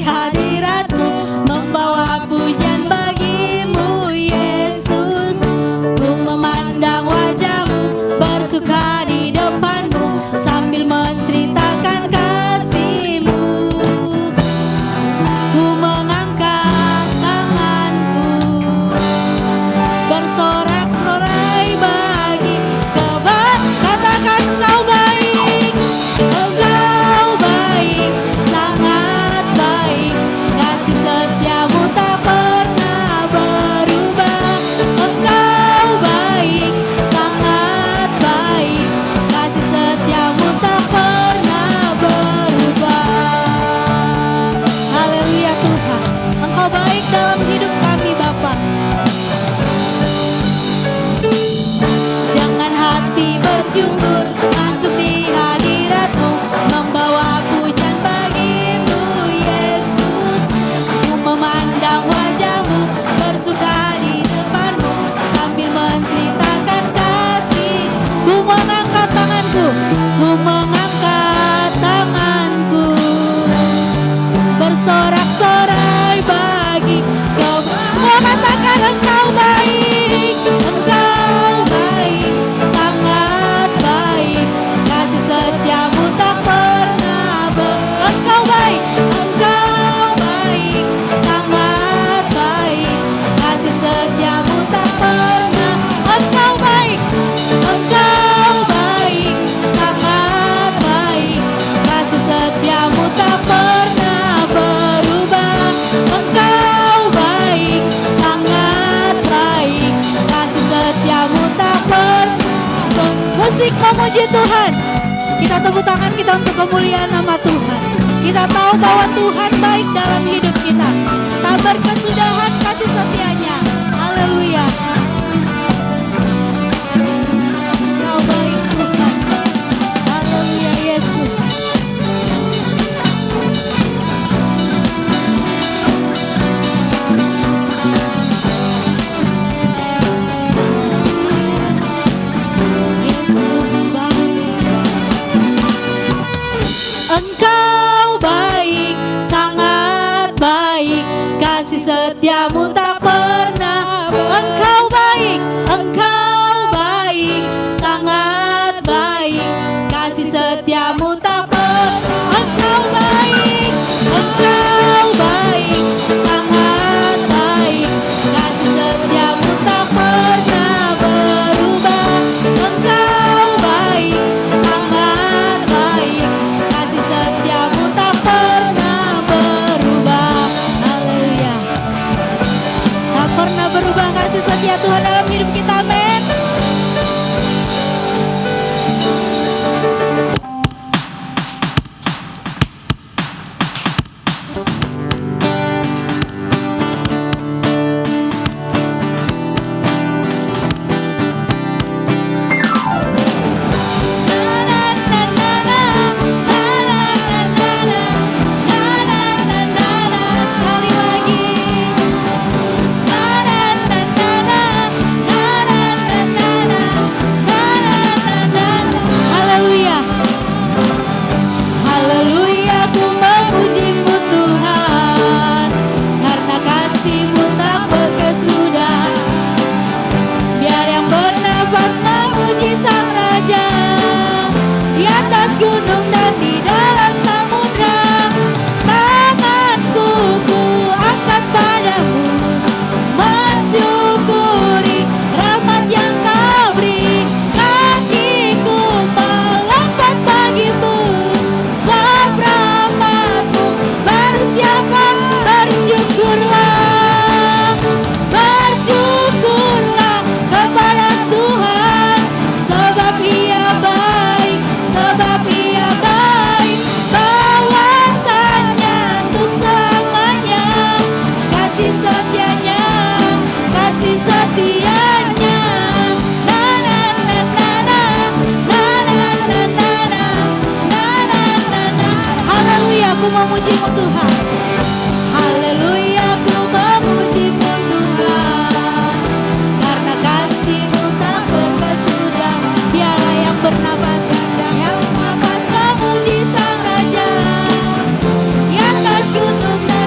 hadirat-Mu, membawa pujian bagi-Mu Yesus. Ku memandang wajah-Mu, bersuka di depan-Mu, sambil menceritakan kasih-Mu. Ku mengangkat tanganku, bersorak-sorai bagi katakan Engkau baik, Engkau baik, sangat baik, kasih setia-Mu tak pernah berubah. Engkau baik, sangat baik, kasih setia-Mu tak pernah berubah. Haleluya Tuhan, Engkau baik dalam hidup kami Bapa. Dengan hati bersyukur masuk di hadirat-Mu, membawa pujian bagi-Mu Yesus. Ku memandang wajah-Mu, bersuka di depan-Mu, sambil menceritakan kasih. Ku mengangkat tanganku, ku mengangkat tanganku, bersorak-sorai bagi Kau. Semua katakan Engkau baik, Engkau baik, sangat baik, kasih setia-Mu tak pernah Engkau baik, Engkau baik, sangat baik, kasih setia-Mu tak pernah. Engkau baik, Engkau baik, sangat baik, kasih setia-Mu tak pernah berubah. Engkau baik, sangat baik, kasih setia-Mu tak pernah. Musik memuji Tuhan. Kita tepuk tangan kita untuk kemuliaan nama Tuhan. Kita tahu bahwa Tuhan baik dalam hidup kita. Tak berkesudahan kasih setianya. Haleluya. Engkau baik Tuhan. Haleluya Yesus. Engkau baik, sangat baik, kasih setia-Mu tak pernah. Engkau baik, Engkau baik, sangat baik, kasih setia-Mu tak pernah. Engkau baik, Engkau baik, sangat baik, kasih setia-Mu tak pernah berubah. Engkau baik, sangat baik, kasih setia-Mu tak pernah berubah. Haleluya. Tak pernah berubah kasih setia Tuhan dalam hidup kita. Amin. Sekali lagi. Haleluya. Haleluya, ku memuji-Mu Tuhan, karena kasih-Mu tak berkesudahan. Biar yang bernafas memuji Sang Raja, di atas gunung dan di dalam samudra. Tanganku ku angkat padamu, mensyukuri rahmat yang Kau beri. Kakiku melompat bagi-Mu, sebab rahmat-Mu baru setiap hari. Bersyukurlah, bersyukurlah kepada Tuhan, sebab Ia baik, sebab Ia baik. Bahwasanya untuk selamanya, kasih setianya, kasih setianya. Na na na na na, na na na na na, na na na na. Haleluya, ku memuji-Mu Tuhan. Haleluya, ku memuji-Mu Tuhan, karena kasih-Mu tak berkesudahan. Biarlah yang bernafas, yang bernafas memuji Sang Raja, di atas gunung dan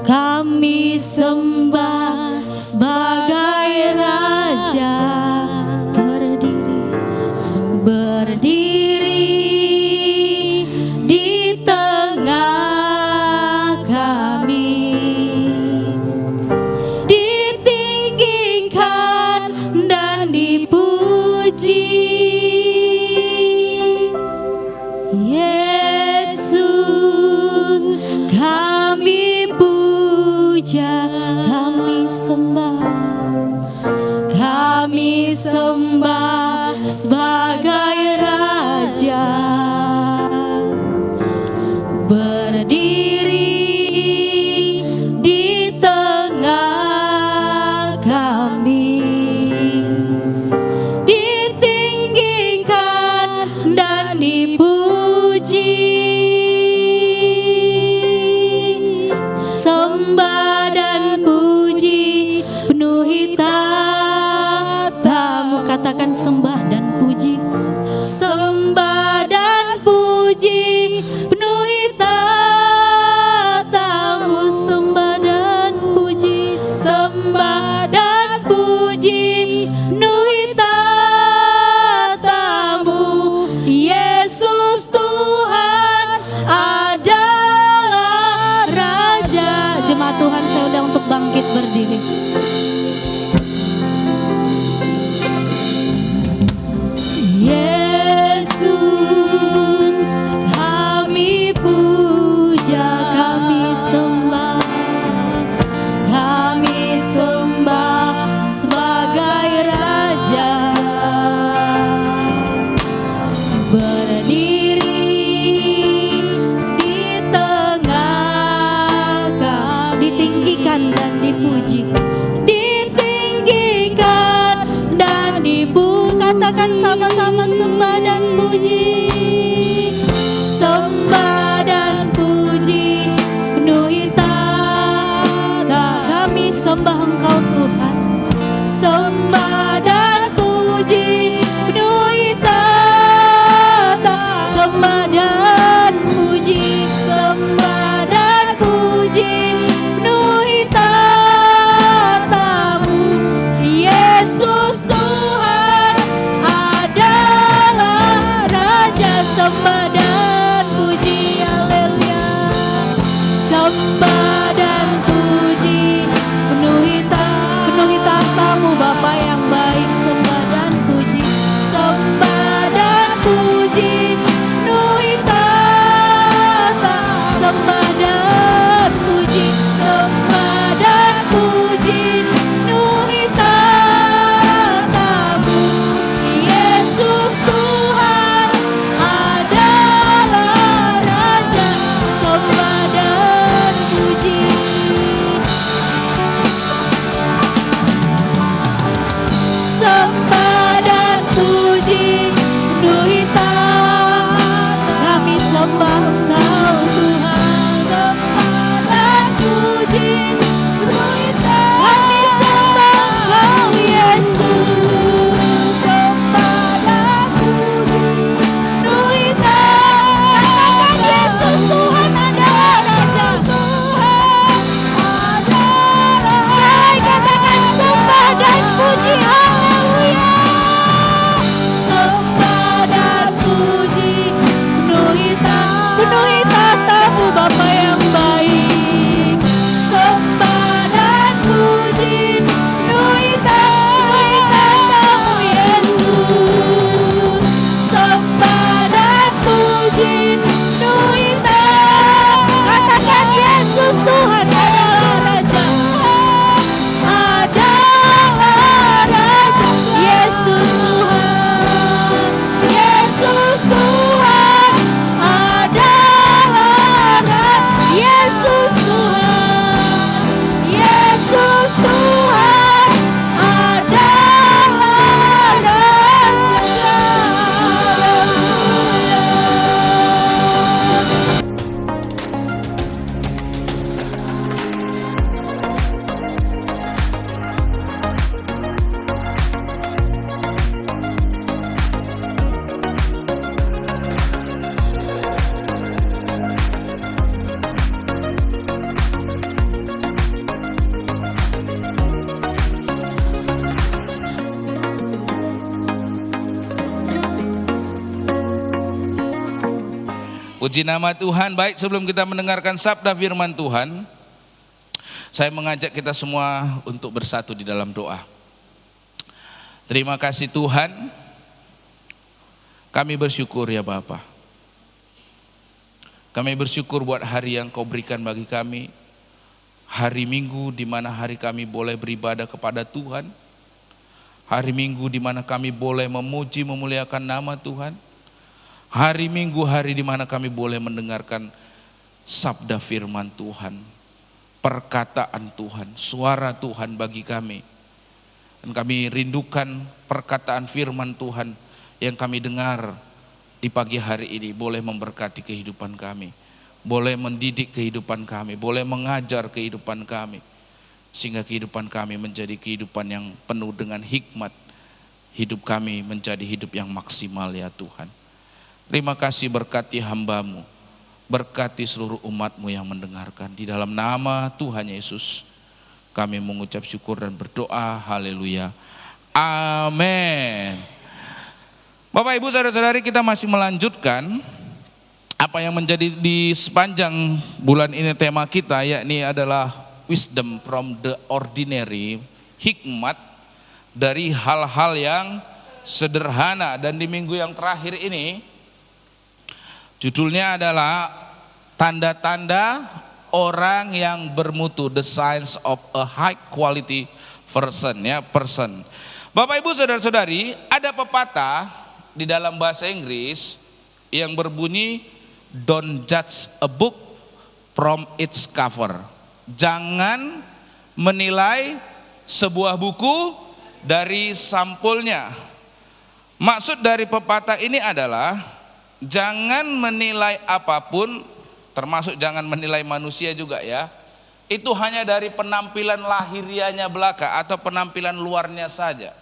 kami sembah sebagai Raja, berdiri di tengah kami, ditinggikan dan dipuji. Yesus kami puja, kami sembah sebagai Raja, berdiri di tengah kami, ditinggikan dan dipuji. Sembah dan puji penuhi tatamu. Katakan sembah dan puji. Sembah dan puji penuhi tatamu. Sembah dan puji, sembah dan puji penuhi tatamu. Yesus Tuhan adalah Raja. Jemaat Tuhan, saya undang untuk bangkit berdiri. Yesus kami puja, kami sembah sebagai Raja, berdiri di tengah kami, ditinggikan dan dipuji, ditinggikan dan dipuji. Katakan sama-sama sembah dan puji. Sembah dan puji penuhi tata. Kami sembah Engkau Tuhan. Sembah dan puji penuhi tata. Sembah dan puji, sembah dan puji penuhi tatamu. Yesus Tuhan adalah Raja. Sembah dan puji, haleluya. Sembah dan puji penuhi tatamu, Bapa yang baik. Sembah dan puji, sembah dan puji penuhi tata. Sembah dan puji, sembah dan puji penuhi tatamu. Yesus Tuhan adalah Raja. Sembah dan puji. Puji nama Tuhan. Baik, sebelum kita mendengarkan sabda firman Tuhan, saya mengajak kita semua untuk bersatu di dalam doa. Terima kasih Tuhan, kami bersyukur ya Bapa. Kami bersyukur buat hari yang Kau berikan bagi kami, hari Minggu di mana hari kami boleh beribadah kepada Tuhan, hari Minggu di mana kami boleh memuji memuliakan nama Tuhan, hari Minggu hari di mana kami boleh mendengarkan sabda firman Tuhan, perkataan Tuhan, suara Tuhan bagi kami. Dan kami rindukan perkataan firman Tuhan yang kami dengar di pagi hari ini boleh memberkati kehidupan kami, boleh mendidik kehidupan kami, boleh mengajar kehidupan kami, sehingga kehidupan kami menjadi kehidupan yang penuh dengan hikmat. Hidup kami menjadi hidup yang maksimal ya Tuhan. Terima kasih, berkati hamba-Mu, berkati seluruh umat-Mu yang mendengarkan. Di dalam nama Tuhan Yesus kami mengucap syukur dan berdoa. Haleluya. Amin. Bapak Ibu saudara-saudari, kita masih melanjutkan apa yang menjadi di sepanjang bulan ini tema kita, yakni adalah wisdom from the ordinary, hikmat dari hal-hal yang sederhana. Dan di minggu yang terakhir ini judulnya adalah tanda-tanda orang yang bermutu, the signs of a high quality person, ya, person. Bapak Ibu saudara-saudari, ada pepatah di dalam bahasa Inggris yang berbunyi don't judge a book from its cover. Jangan menilai sebuah buku dari sampulnya. Maksud dari pepatah ini adalah jangan menilai apapun, termasuk jangan menilai manusia juga ya, itu hanya dari penampilan lahiriahnya belaka atau penampilan luarnya saja.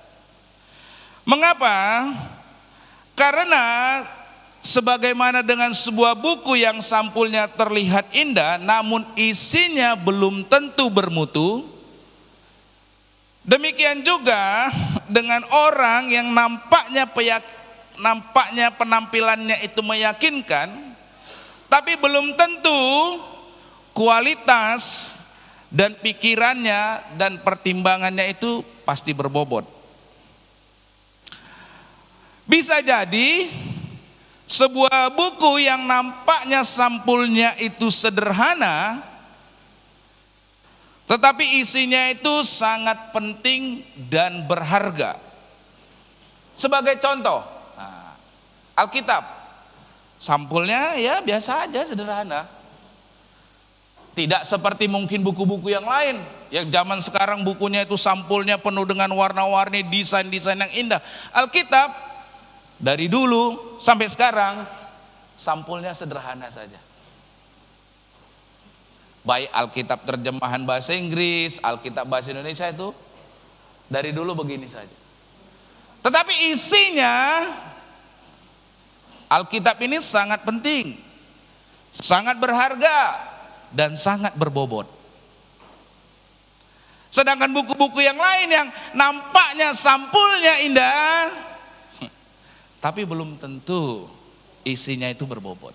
Mengapa? Karena sebagaimana dengan sebuah buku yang sampulnya terlihat indah namun isinya belum tentu bermutu, demikian juga dengan orang yang nampaknya penampilannya itu meyakinkan, tapi belum tentu kualitas dan pikirannya dan pertimbangannya itu pasti berbobot. Bisa jadi sebuah buku yang nampaknya sampulnya itu sederhana, tetapi isinya itu sangat penting dan berharga. Sebagai contoh, Alkitab, sampulnya ya biasa aja, sederhana. Tidak seperti mungkin buku-buku yang lain, yang zaman sekarang bukunya itu sampulnya penuh dengan warna-warni, desain-desain yang indah. Alkitab dari dulu sampai sekarang sampulnya sederhana saja. Baik Alkitab terjemahan bahasa Inggris, Alkitab bahasa Indonesia itu dari dulu begini saja. Tetapi isinya Alkitab ini sangat penting, sangat berharga, dan sangat berbobot. Sedangkan buku-buku yang lain yang nampaknya sampulnya indah, tapi belum tentu isinya itu berbobot.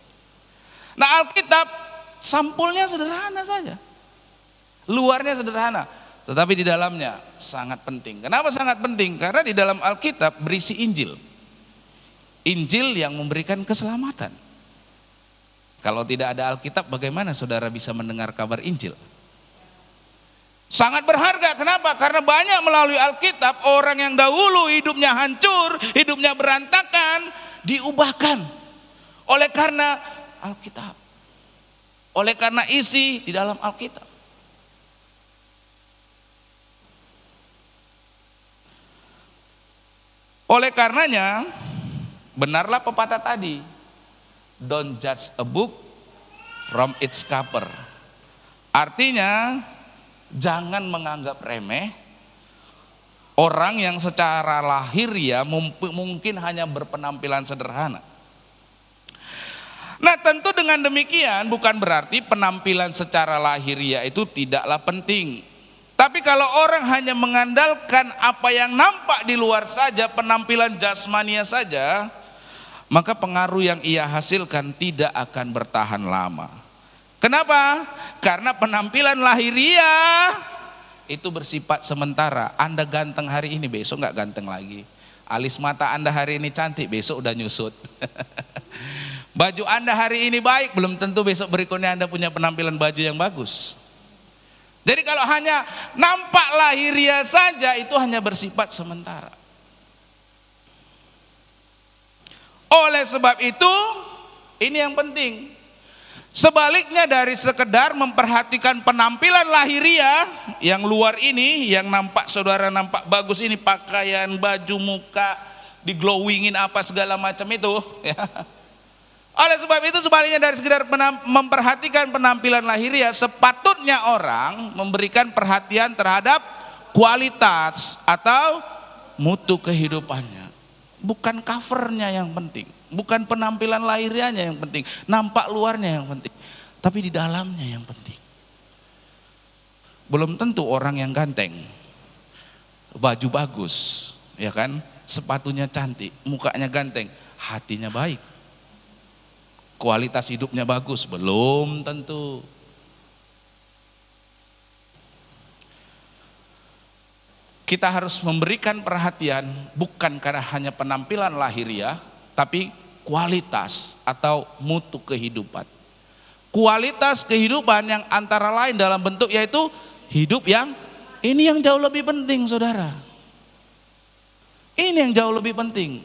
Nah, Alkitab sampulnya sederhana saja, luarnya sederhana, tetapi di dalamnya sangat penting. Kenapa sangat penting? Karena di dalam Alkitab berisi Injil. Injil yang memberikan keselamatan. Kalau tidak ada Alkitab, bagaimana saudara bisa mendengar kabar Injil? Sangat berharga. Kenapa? Karena banyak melalui Alkitab orang yang dahulu hidupnya hancur, hidupnya berantakan, diubahkan oleh karena Alkitab, oleh karena isi di dalam Alkitab. Oleh karenanya, benarlah pepatah tadi, don't judge a book from its cover. Artinya, jangan menganggap remeh orang yang secara lahiriah mungkin hanya berpenampilan sederhana. Nah, tentu dengan demikian bukan berarti penampilan secara lahiriah itu tidaklah penting. Tapi kalau orang hanya mengandalkan apa yang nampak di luar saja, penampilan jasmania saja, maka pengaruh yang ia hasilkan tidak akan bertahan lama. Kenapa? Karena penampilan lahiriah itu bersifat sementara. Anda ganteng hari ini, besok nggak ganteng lagi. Alis mata Anda hari ini cantik, besok udah nyusut. Baju Anda hari ini baik, belum tentu besok berikutnya Anda punya penampilan baju yang bagus. Jadi kalau hanya nampak lahiriah saja, itu hanya bersifat sementara. Oleh sebab itu, ini yang penting. Sebaliknya dari sekedar memperhatikan penampilan lahiriah yang luar ini, yang nampak saudara nampak bagus ini, pakaian, baju, muka, diglowingin apa segala macam itu, ya. Oleh sebab itu sebaliknya dari sekedar memperhatikan penampilan lahiriah, sepatutnya orang memberikan perhatian terhadap kualitas atau mutu kehidupannya. Bukan covernya yang penting, bukan penampilan lahiriahnya yang penting, nampak luarnya yang penting, tapi di dalamnya yang penting. Belum tentu orang yang ganteng, baju bagus, ya kan, sepatunya cantik, mukanya ganteng, hatinya baik, kualitas hidupnya bagus, belum tentu. Kita harus memberikan perhatian bukan karena hanya penampilan lahiriah, tapi kualitas atau mutu kehidupan. Kualitas kehidupan yang antara lain dalam bentuk yaitu hidup yang ini yang jauh lebih penting, saudara. Ini yang jauh lebih penting.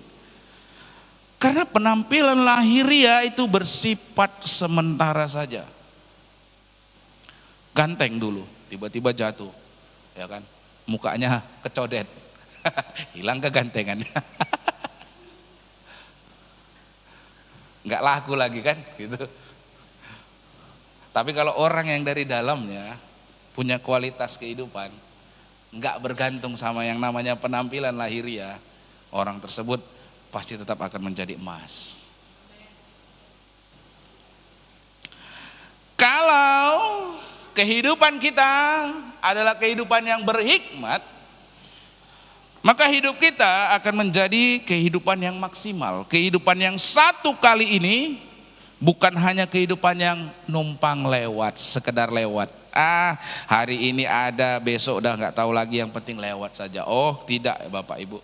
Karena penampilan lahiriah itu bersifat sementara saja. Ganteng dulu, tiba-tiba jatuh, ya kan? Mukanya kecodet, hilang kegantengannya, nggak laku lagi kan, gitu. Tapi kalau orang yang dari dalamnya punya kualitas kehidupan, nggak bergantung sama yang namanya penampilan lahiriah, orang tersebut pasti tetap akan menjadi emas. Kalau kehidupan kita adalah kehidupan yang berhikmat, maka hidup kita akan menjadi kehidupan yang maksimal. Kehidupan yang satu kali ini bukan hanya kehidupan yang numpang lewat, sekedar lewat. Hari ini ada, besok udah nggak tahu lagi, yang penting lewat saja. Oh tidak, Bapak Ibu.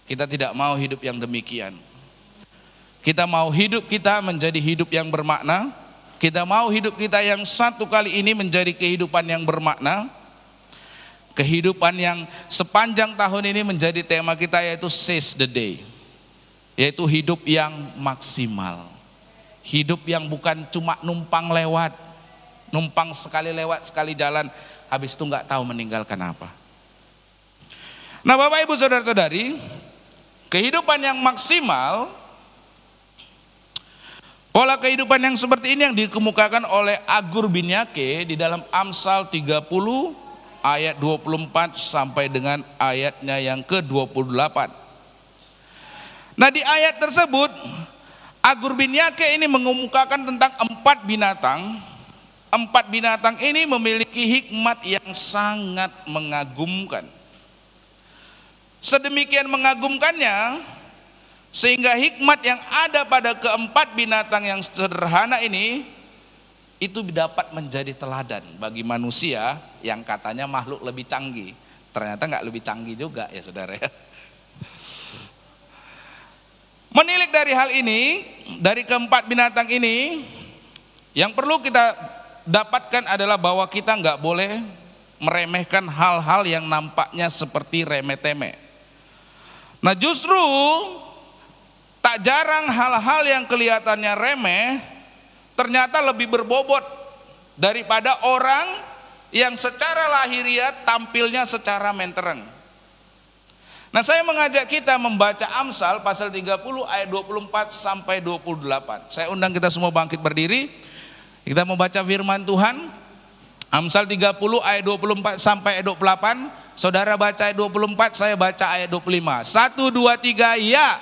Kita tidak mau hidup yang demikian. Kita mau hidup kita menjadi hidup yang bermakna. Kita mau hidup kita yang satu kali ini menjadi kehidupan yang bermakna. Kehidupan yang sepanjang tahun ini menjadi tema kita yaitu seize the day. Yaitu hidup yang maksimal. Hidup yang bukan cuma numpang lewat. Numpang sekali lewat, sekali jalan, habis itu nggak tahu meninggalkan apa. Nah Bapak Ibu Saudara-saudari, kehidupan yang maksimal, pola kehidupan yang seperti ini yang dikemukakan oleh Agur Binyake di dalam Amsal 30 ayat 24 sampai dengan ayatnya yang ke-28. Nah di ayat tersebut Agur Binyake ini mengemukakan tentang 4 binatang. 4 binatang ini memiliki hikmat yang sangat mengagumkan. Sedemikian mengagumkannya sehingga hikmat yang ada pada keempat binatang yang sederhana ini itu dapat menjadi teladan bagi manusia yang katanya makhluk lebih canggih. Ternyata nggak lebih canggih juga ya saudara ya. Menilik dari hal ini, dari keempat binatang ini, yang perlu kita dapatkan adalah bahwa kita nggak boleh meremehkan hal-hal yang nampaknya seperti remeh-temeh. Nah justru tak jarang hal-hal yang kelihatannya remeh ternyata lebih berbobot daripada orang yang secara lahiriah tampilnya secara mentereng. Nah saya mengajak kita membaca Amsal pasal 30 ayat 24 sampai 28. Saya undang kita semua bangkit berdiri. Kita membaca firman Tuhan. Amsal 30 ayat 24 sampai ayat 28. Saudara baca ayat 24, saya baca ayat 25. 1, 2, 3, ya.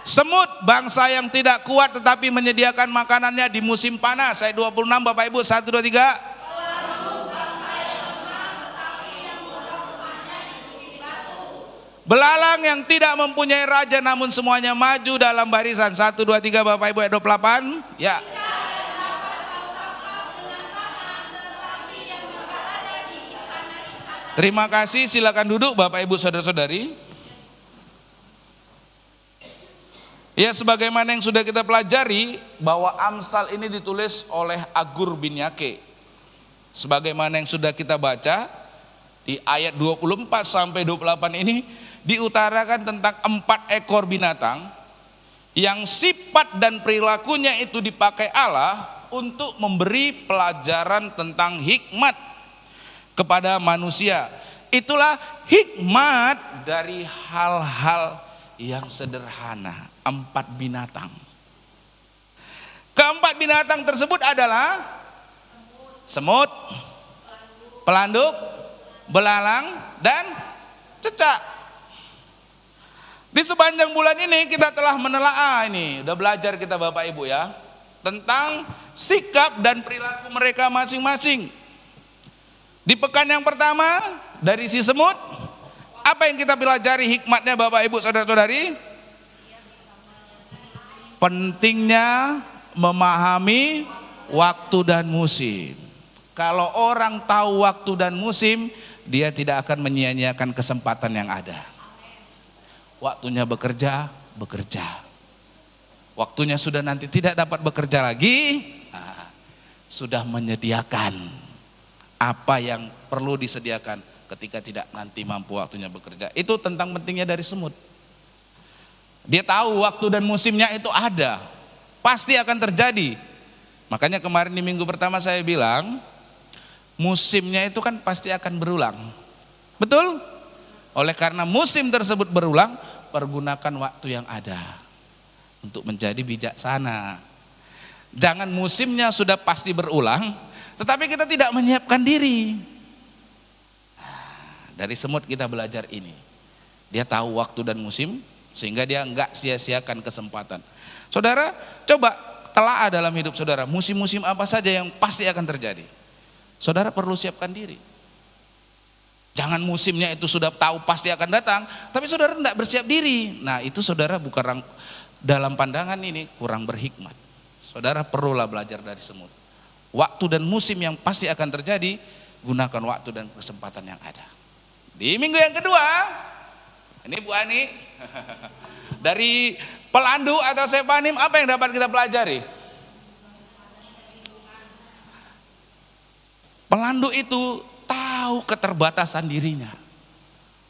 Semut bangsa yang tidak kuat tetapi menyediakan makanannya di musim panas. Ayat 26 Bapak Ibu, 1, 2, 3. Belalang yang tidak mempunyai raja namun semuanya maju dalam barisan. 1, 2, 3 Bapak Ibu ayat 28. Ya. Terima kasih, silakan duduk Bapak Ibu saudara-saudari. Ya, sebagaimana yang sudah kita pelajari bahwa Amsal ini ditulis oleh Agur bin Yake. Sebagaimana yang sudah kita baca di ayat 24 sampai 28 ini diutarakan tentang 4 ekor binatang yang sifat dan perilakunya itu dipakai Allah untuk memberi pelajaran tentang hikmat kepada manusia. Itulah hikmat dari hal-hal yang sederhana. 4 binatang. Keempat binatang tersebut adalah semut, pelanduk, belalang, dan cecak. Di sepanjang bulan ini kita telah menelaah ini, udah belajar kita Bapak Ibu ya, tentang sikap dan perilaku mereka masing-masing. Di pekan yang pertama dari si semut, apa yang kita pelajari hikmatnya Bapak Ibu saudara-saudari? Pentingnya memahami waktu dan musim. Kalau orang tahu waktu dan musim, dia tidak akan menyia-nyiakan kesempatan yang ada. Waktunya bekerja, bekerja. Waktunya sudah nanti tidak dapat bekerja lagi, sudah menyediakan apa yang perlu disediakan ketika tidak nanti mampu waktunya bekerja. Itu tentang pentingnya dari semut. Dia tahu waktu dan musimnya itu ada, pasti akan terjadi. Makanya kemarin di minggu pertama saya bilang, musimnya itu kan pasti akan berulang. Betul? Oleh karena musim tersebut berulang, pergunakan waktu yang ada untuk menjadi bijaksana. Jangan musimnya sudah pasti berulang, tetapi kita tidak menyiapkan diri. Dari semut kita belajar ini. Dia tahu waktu dan musim, sehingga dia enggak sia-siakan kesempatan. Saudara, coba telaah dalam hidup saudara, musim-musim apa saja yang pasti akan terjadi. Saudara perlu siapkan diri. Jangan musimnya itu sudah tahu pasti akan datang, tapi saudara tidak bersiap diri. Nah itu saudara bukan dalam pandangan ini kurang berhikmat. Saudara perlulah belajar dari semut. Waktu dan musim yang pasti akan terjadi, gunakan waktu dan kesempatan yang ada. Di minggu yang kedua, ini Bu Ani, dari pelandu atau sepanim apa yang dapat kita pelajari? Pelandu itu tahu keterbatasan dirinya.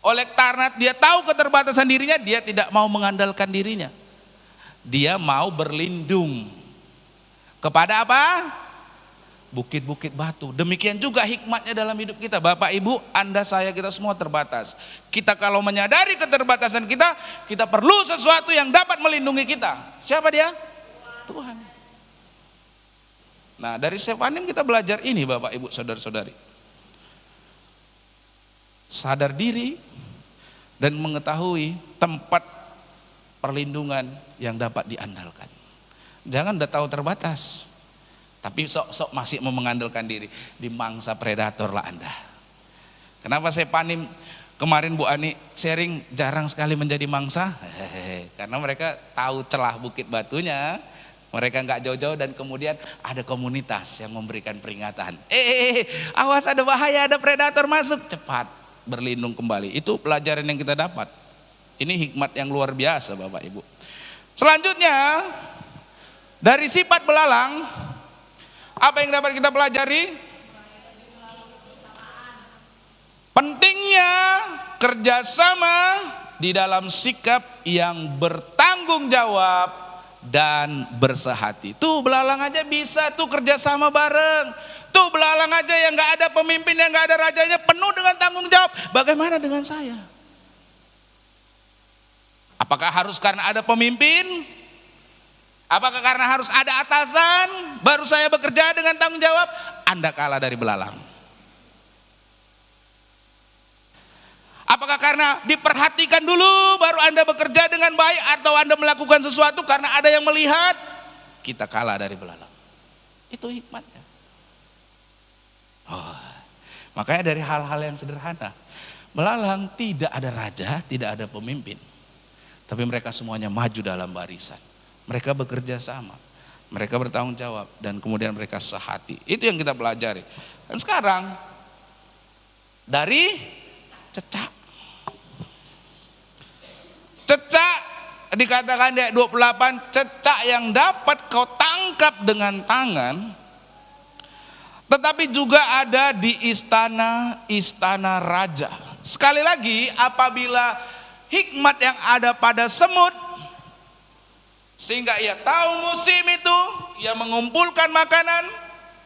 Oleh karena dia tahu keterbatasan dirinya, dia tidak mau mengandalkan dirinya. Dia mau berlindung kepada apa? Bukit-bukit batu. Demikian juga hikmatnya dalam hidup kita. Bapak Ibu, Anda, saya, kita semua terbatas. Kita kalau menyadari keterbatasan kita, kita perlu sesuatu yang dapat melindungi kita. Siapa dia? Tuhan. Nah dari Sefanim kita belajar ini Bapak Ibu saudara-saudari. Sadar diri dan mengetahui tempat perlindungan yang dapat diandalkan. Jangan udah tahu terbatas, tapi sok-sok masih mau mengandalkan diri. Di mangsa predator lah Anda. Kenapa Sefanim kemarin Bu Ani sharing jarang sekali menjadi mangsa? Karena mereka tahu celah bukit batunya. Mereka nggak jauh-jauh dan kemudian ada komunitas yang memberikan peringatan. Awas ada bahaya, ada predator masuk, cepat berlindung kembali. Itu pelajaran yang kita dapat. Ini hikmat yang luar biasa Bapak Ibu. Selanjutnya dari sifat belalang, apa yang dapat kita pelajari? Pentingnya kerjasama di dalam sikap yang bertanggung jawab dan bersehati. Tuh belalang aja bisa tuh kerjasama bareng. Tuh belalang aja yang nggak ada pemimpin, yang nggak ada rajanya, penuh dengan tanggung jawab. Bagaimana dengan saya? Apakah harus karena ada pemimpin? Apakah karena harus ada atasan baru saya bekerja dengan tanggung jawab? Anda kalah dari belalang. Apakah karena diperhatikan dulu baru Anda bekerja dengan baik, atau Anda melakukan sesuatu karena ada yang melihat? Kita kalah dari belalang. Itu hikmatnya. Makanya dari hal-hal yang sederhana, Belalang tidak ada raja, tidak ada pemimpin. Tapi mereka semuanya maju dalam barisan. Mereka bekerja sama. Mereka bertanggung jawab dan kemudian mereka sehati. Itu yang kita pelajari. Dan sekarang dari cecak. Cecak dikatakan di ayat 28, cecak yang dapat kau tangkap dengan tangan, tetapi juga ada di istana raja. Sekali lagi, apabila hikmat yang ada pada semut, sehingga ia tahu musim itu, ia mengumpulkan makanan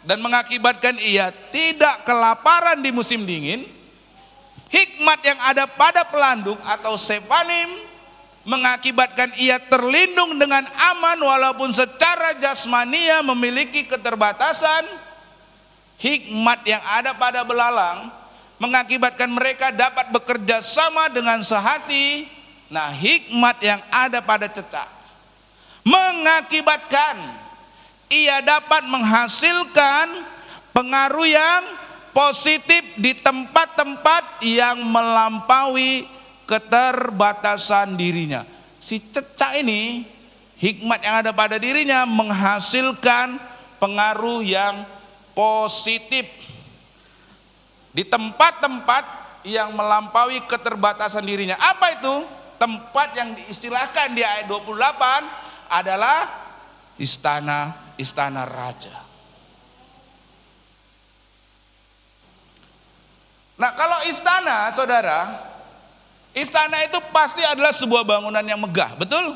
dan mengakibatkan ia tidak kelaparan di musim dingin. Hikmat yang ada pada pelanduk atau sefanim mengakibatkan ia terlindung dengan aman walaupun secara jasmania memiliki keterbatasan. Hikmat yang ada pada belalang mengakibatkan mereka dapat bekerja sama dengan sehati. Nah, hikmat yang ada pada cecak mengakibatkan ia dapat menghasilkan pengaruh yang positif di tempat-tempat yang melampaui keterbatasan dirinya. Si cecak ini, hikmat yang ada pada dirinya menghasilkan pengaruh yang positif di tempat-tempat yang melampaui keterbatasan dirinya. Apa itu? Tempat yang diistilahkan di ayat 28 adalah istana raja. Nah, kalau istana, saudara, istana itu pasti adalah sebuah bangunan yang megah, betul?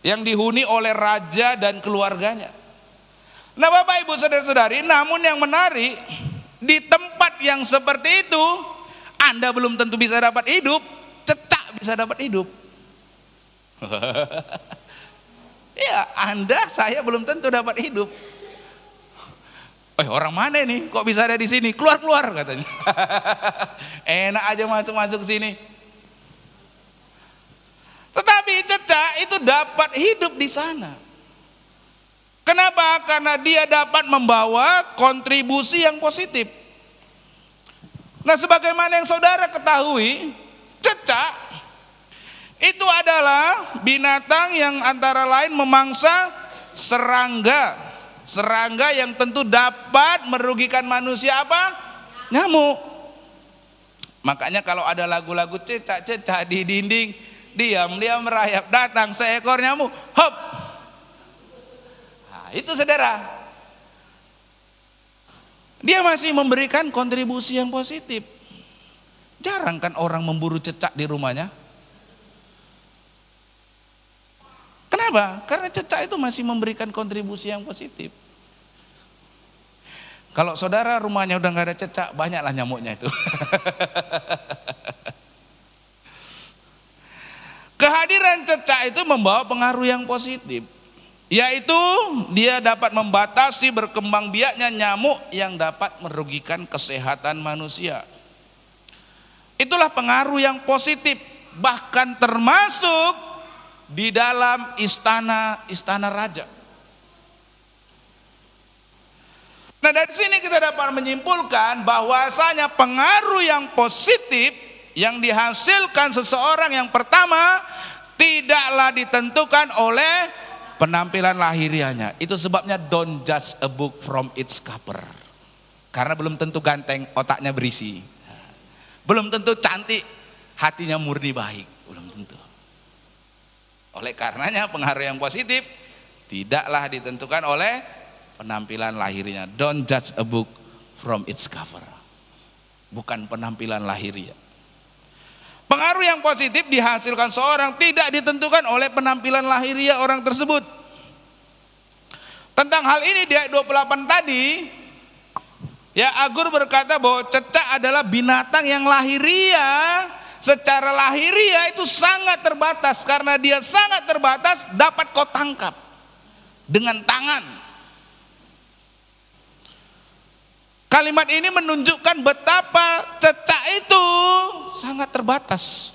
Yang dihuni oleh raja dan keluarganya. Nah, Bapak Ibu saudara-saudari, namun yang menarik, di tempat yang seperti itu, Anda belum tentu bisa dapat hidup, cecak bisa dapat hidup. Ya, Anda, saya belum tentu dapat hidup. Orang mana ini? Kok bisa ada di sini? Keluar katanya. Enak aja masuk sini. Tetapi cecak itu dapat hidup di sana. Kenapa? Karena dia dapat membawa kontribusi yang positif. Nah, sebagaimana yang saudara ketahui, cecak itu adalah binatang yang antara lain memangsa serangga. Serangga yang tentu dapat merugikan manusia apa? Nyamuk. Makanya kalau ada lagu-lagu cecak-cecak di dinding, diam merayap, datang seekor nyamuk, hop. Nah, itu saudara. Dia masih memberikan kontribusi yang positif. Jarang kan orang memburu cecak di rumahnya. Kenapa? Karena cecak itu masih memberikan kontribusi yang positif. Kalau saudara rumahnya udah gak ada cecak, banyaklah nyamuknya itu. Kehadiran cecak itu membawa pengaruh yang positif, yaitu dia dapat membatasi berkembang biaknya nyamuk yang dapat merugikan kesehatan manusia. Itulah pengaruh yang positif, bahkan termasuk di dalam istana raja. Nah, dari sini kita dapat menyimpulkan bahwasanya pengaruh yang positif yang dihasilkan seseorang yang pertama tidaklah ditentukan oleh penampilan lahiriahnya. Itu sebabnya don't judge a book from its cover. Karena belum tentu ganteng, otaknya berisi. Belum tentu cantik, hatinya murni baik. Belum tentu. Oleh karenanya pengaruh yang positif tidaklah ditentukan oleh penampilan lahirnya. Don't judge a book from its cover. Bukan penampilan lahiriah. Pengaruh yang positif dihasilkan seorang tidak ditentukan oleh penampilan lahiriah orang tersebut. Tentang hal ini di ayat 28 tadi, ya, Agur berkata bahwa cecak adalah binatang yang lahiriah. Secara lahiriah itu sangat terbatas. Karena dia sangat terbatas, dapat kau tangkap dengan tangan. Kalimat ini menunjukkan betapa cecak itu sangat terbatas.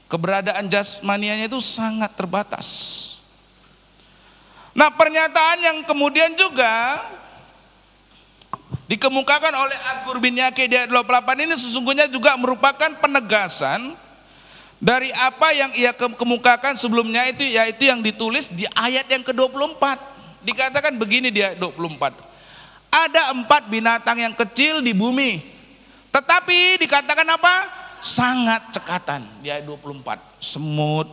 Keberadaan jasmanianya itu sangat terbatas. Nah, pernyataan yang kemudian juga dikemukakan oleh Agur bin Yaqi di ayat 28 ini sesungguhnya juga merupakan penegasan dari apa yang ia kemukakan sebelumnya itu, yaitu yang ditulis di ayat yang ke-24. Dikatakan begini di ayat 24. Ada 4 binatang yang kecil di bumi, tetapi dikatakan apa? Sangat cekatan di ayat 24. Semut,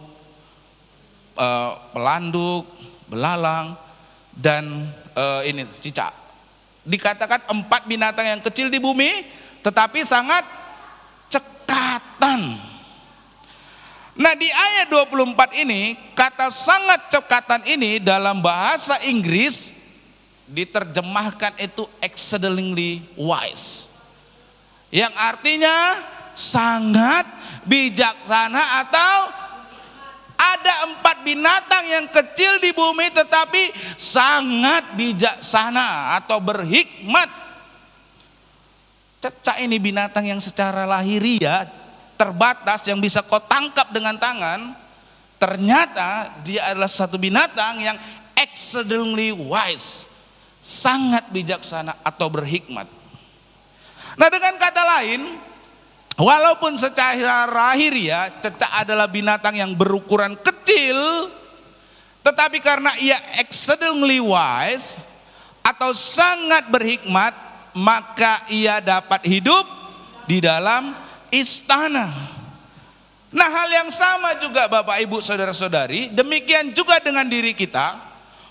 pelanduk, belalang, dan ini cicak. Dikatakan 4 binatang yang kecil di bumi tetapi sangat cekatan. Nah, di ayat 24 ini kata sangat cekatan ini dalam bahasa Inggris diterjemahkan itu exceedingly wise, yang artinya sangat bijaksana, atau ada 4 binatang yang kecil di bumi tetapi sangat bijaksana atau berhikmat. Cecak ini binatang yang secara lahiriah terbatas, yang bisa kau tangkap dengan tangan. Ternyata dia adalah satu binatang yang exceedingly wise, sangat bijaksana atau berhikmat. Nah, dengan kata lain, walaupun secara lahiriah cecak adalah binatang yang berukuran kecil, tetapi karena ia exceedingly wise atau sangat berhikmat, maka ia dapat hidup di dalam istana. Nah, hal yang sama juga Bapak Ibu saudara-saudari, demikian juga dengan diri kita.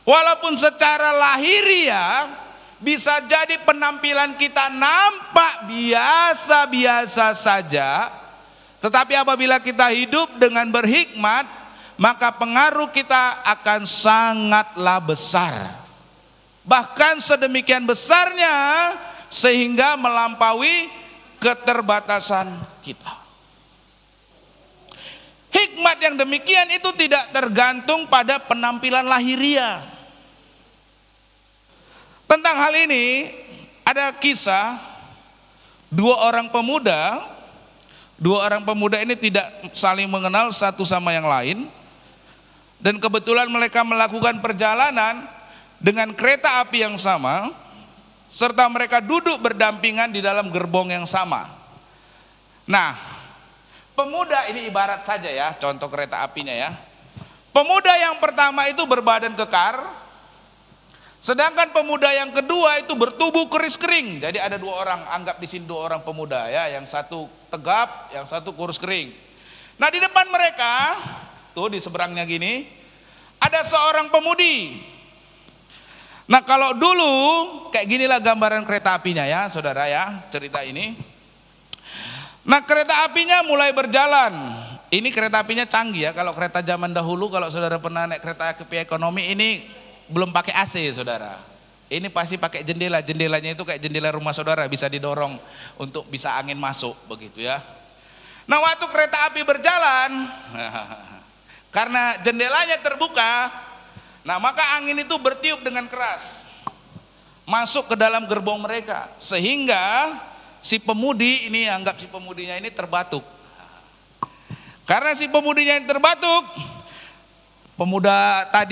Walaupun secara lahiriah bisa jadi penampilan kita nampak biasa-biasa saja, tetapi apabila kita hidup dengan berhikmat, maka pengaruh kita akan sangatlah besar. Bahkan sedemikian besarnya sehingga melampaui keterbatasan kita. Hikmat yang demikian itu tidak tergantung pada penampilan lahiriah. Tentang hal ini ada kisah 2 orang pemuda. 2 orang pemuda ini tidak saling mengenal satu sama yang lain, dan kebetulan mereka melakukan perjalanan dengan kereta api yang sama, serta mereka duduk berdampingan di dalam gerbong yang sama. Nah, pemuda ini ibarat saja ya, contoh kereta apinya ya. Pemuda yang pertama itu berbadan kekar, sedangkan pemuda yang kedua itu bertubuh keris kering. Jadi ada 2 orang, anggap di sini 2 orang pemuda ya, yang satu tegap, yang satu kurus kering. Nah, di depan mereka, tuh di seberangnya gini, ada seorang pemudi. Nah, kalau dulu kayak ginilah gambaran kereta apinya ya, saudara ya, cerita ini. Nah, kereta apinya mulai berjalan. Ini kereta apinya canggih ya, kalau kereta zaman dahulu, kalau saudara pernah naik kereta api ekonomi ini belum pakai AC, saudara. Ini pasti pakai jendela, jendelanya itu kayak jendela rumah saudara, bisa didorong untuk bisa angin masuk begitu ya. Nah, waktu kereta api berjalan, karena jendelanya terbuka, nah maka angin itu bertiup dengan keras masuk ke dalam gerbong mereka, sehingga si pemudi ini, anggap si pemudinya ini terbatuk. Karena si pemudinya ini terbatuk,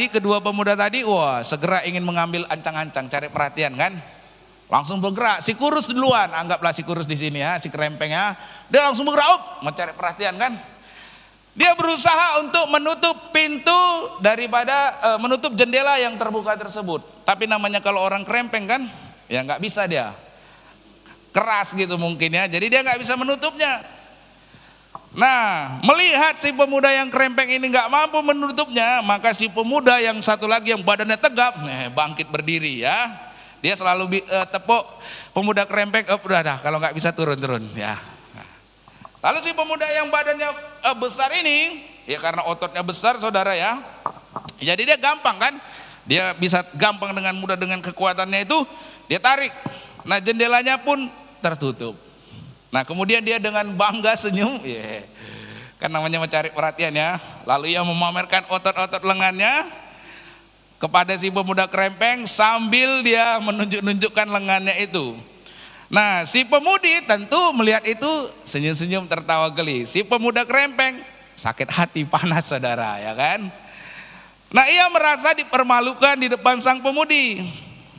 kedua pemuda tadi, wah segera ingin mengambil ancang-ancang, cari perhatian kan, langsung bergerak. Si kurus duluan, anggaplah si kurus di sini ya, si kerempeng ya, dia langsung bergerak, mencari perhatian kan. Dia berusaha untuk menutup pintu daripada menutup jendela yang terbuka tersebut. Tapi namanya kalau orang kerempeng kan, ya nggak bisa, dia keras gitu mungkin ya, jadi dia nggak bisa menutupnya. Nah, melihat si pemuda yang kerempeng ini nggak mampu menutupnya, maka si pemuda yang satu lagi yang badannya tegap, bangkit berdiri ya. Dia selalu tepuk pemuda kerempeng, udah dah, kalau nggak bisa turun ya. Lalu si pemuda yang badannya besar ini, ya karena ototnya besar saudara ya, jadi dia gampang kan, dia bisa gampang dengan mudah dengan kekuatannya itu, dia tarik. Nah, jendelanya pun tertutup. Nah, kemudian dia dengan bangga senyum, kan namanya mencari perhatian ya. Lalu ia memamerkan otot-otot lengannya kepada si pemuda kerempeng sambil dia menunjuk-nunjukkan lengannya itu. Nah, si pemudi tentu melihat itu senyum-senyum tertawa geli. Si pemuda kerempeng sakit hati, panas saudara ya kan. Nah, ia merasa dipermalukan di depan sang pemudi.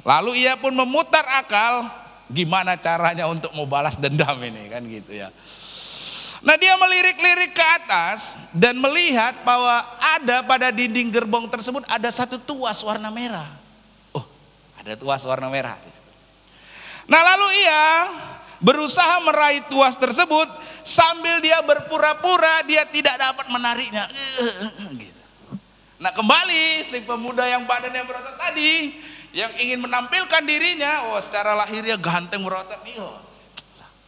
Lalu ia pun memutar akal gimana caranya untuk mau balas dendam ini kan gitu ya. Nah dia melirik-lirik ke atas dan melihat bahwa ada pada dinding gerbong tersebut ada satu tuas warna merah. Oh, ada tuas warna merah. Nah lalu ia berusaha meraih tuas tersebut sambil dia berpura-pura dia tidak dapat menariknya. Gitu. Nah kembali si pemuda yang badannya berotot tadi yang ingin menampilkan dirinya, oh secara lahirnya ganteng berotot nih. Oh.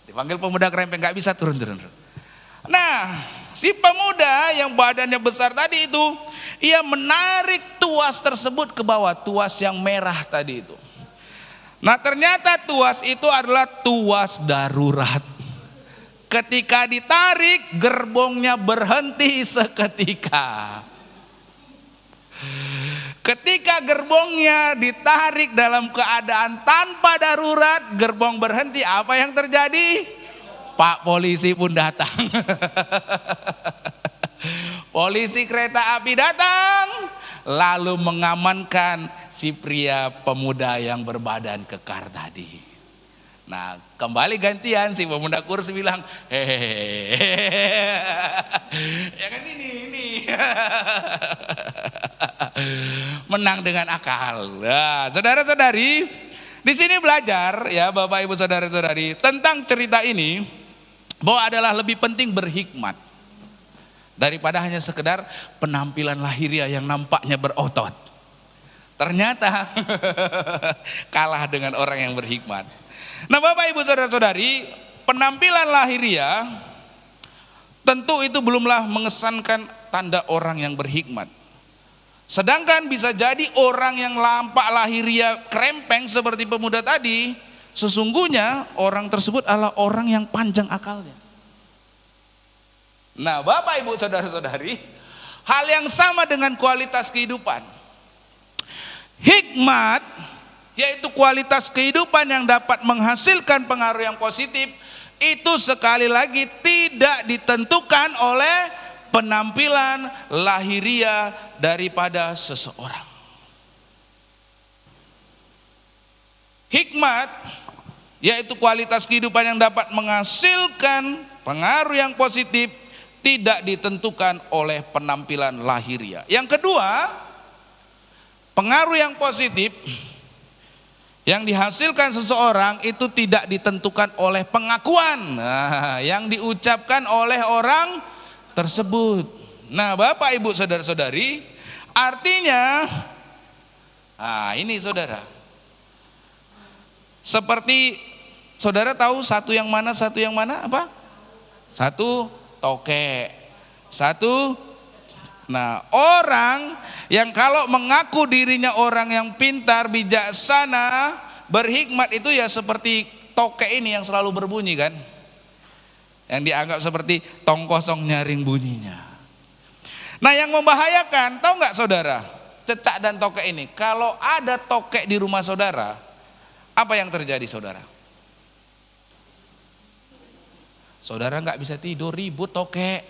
Dipanggil pemuda kerempeng, gak bisa turun. Nah, si pemuda yang badannya besar tadi itu, ia menarik tuas tersebut ke bawah, tuas yang merah tadi itu. Nah, ternyata tuas itu adalah tuas darurat. Ketika ditarik, gerbongnya berhenti seketika. Ketika gerbongnya ditarik dalam keadaan tanpa darurat, gerbong berhenti, apa yang terjadi? Pak polisi pun datang. Polisi kereta api datang lalu mengamankan si pria pemuda yang berbadan kekar tadi. Nah kembali gantian si pemuda kurus bilang, hehehe, ya kan ini. Menang dengan akal. Nah, saudara-saudari, di sini belajar ya Bapak Ibu saudara-saudari tentang cerita ini bahwa adalah lebih penting berhikmat daripada hanya sekedar penampilan lahiriah yang nampaknya berotot. Ternyata kalah dengan orang yang berhikmat. Nah Bapak Ibu saudara-saudari, penampilan lahiriah tentu itu belumlah mengesankan tanda orang yang berhikmat. Sedangkan bisa jadi orang yang lampak lahiriah krempeng seperti pemuda tadi, sesungguhnya orang tersebut adalah orang yang panjang akalnya. Nah Bapak Ibu saudara-saudari, hal yang sama dengan kualitas kehidupan. Hikmat yaitu kualitas kehidupan yang dapat menghasilkan pengaruh yang positif, itu sekali lagi tidak ditentukan oleh penampilan lahiriah daripada seseorang. Hikmat yaitu kualitas kehidupan yang dapat menghasilkan pengaruh yang positif, tidak ditentukan oleh penampilan lahiriah. Yang kedua, pengaruh yang positif yang dihasilkan seseorang itu tidak ditentukan oleh pengakuan yang diucapkan oleh orang tersebut. Nah Bapak Ibu saudara-saudari, artinya ini saudara, seperti saudara tahu satu yang mana apa? Satu tokek, satu. Nah orang yang kalau mengaku dirinya orang yang pintar, bijaksana, berhikmat itu ya seperti tokek ini yang selalu berbunyi kan, yang dianggap seperti tong kosong nyaring bunyinya. Nah yang membahayakan, tahu nggak saudara, cecak dan tokek ini. Kalau ada tokek di rumah saudara, apa yang terjadi saudara? Saudara nggak bisa tidur, ribut tokek,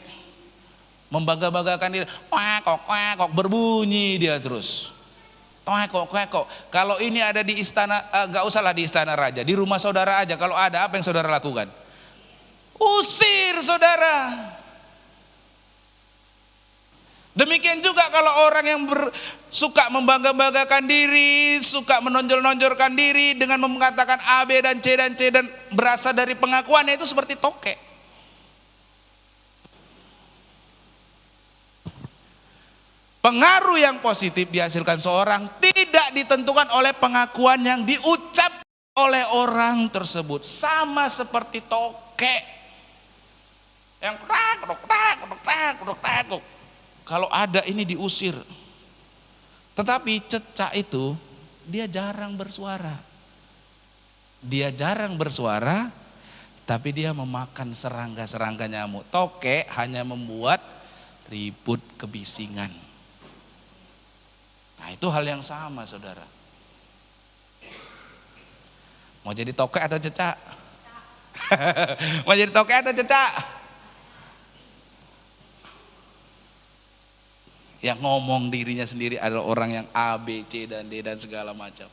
membangga-banggakan diri, kok berbunyi dia terus. Kok. Kalau ini ada di istana, nggak usahlah di istana raja, di rumah saudara aja. Kalau ada, apa yang saudara lakukan? Usir saudara. Demikian juga kalau orang yang suka membangga-banggakan diri, suka menonjol-nonjolkan diri dengan mengatakan A, B dan C dan berasal dari pengakuannya, itu seperti tokek. Pengaruh yang positif dihasilkan seorang tidak ditentukan oleh pengakuan yang diucap oleh orang tersebut. Sama seperti tokek yang kalau ada ini diusir. Tetapi cecak itu dia jarang bersuara. Dia jarang bersuara, tapi dia memakan serangga-serangga nyamuk. Tokek hanya membuat ribut kebisingan. Nah itu hal yang sama saudara. Mau jadi tokek atau cecak? Mau jadi tokek atau cecak? Yang ngomong dirinya sendiri adalah orang yang A, B, C dan D dan segala macam.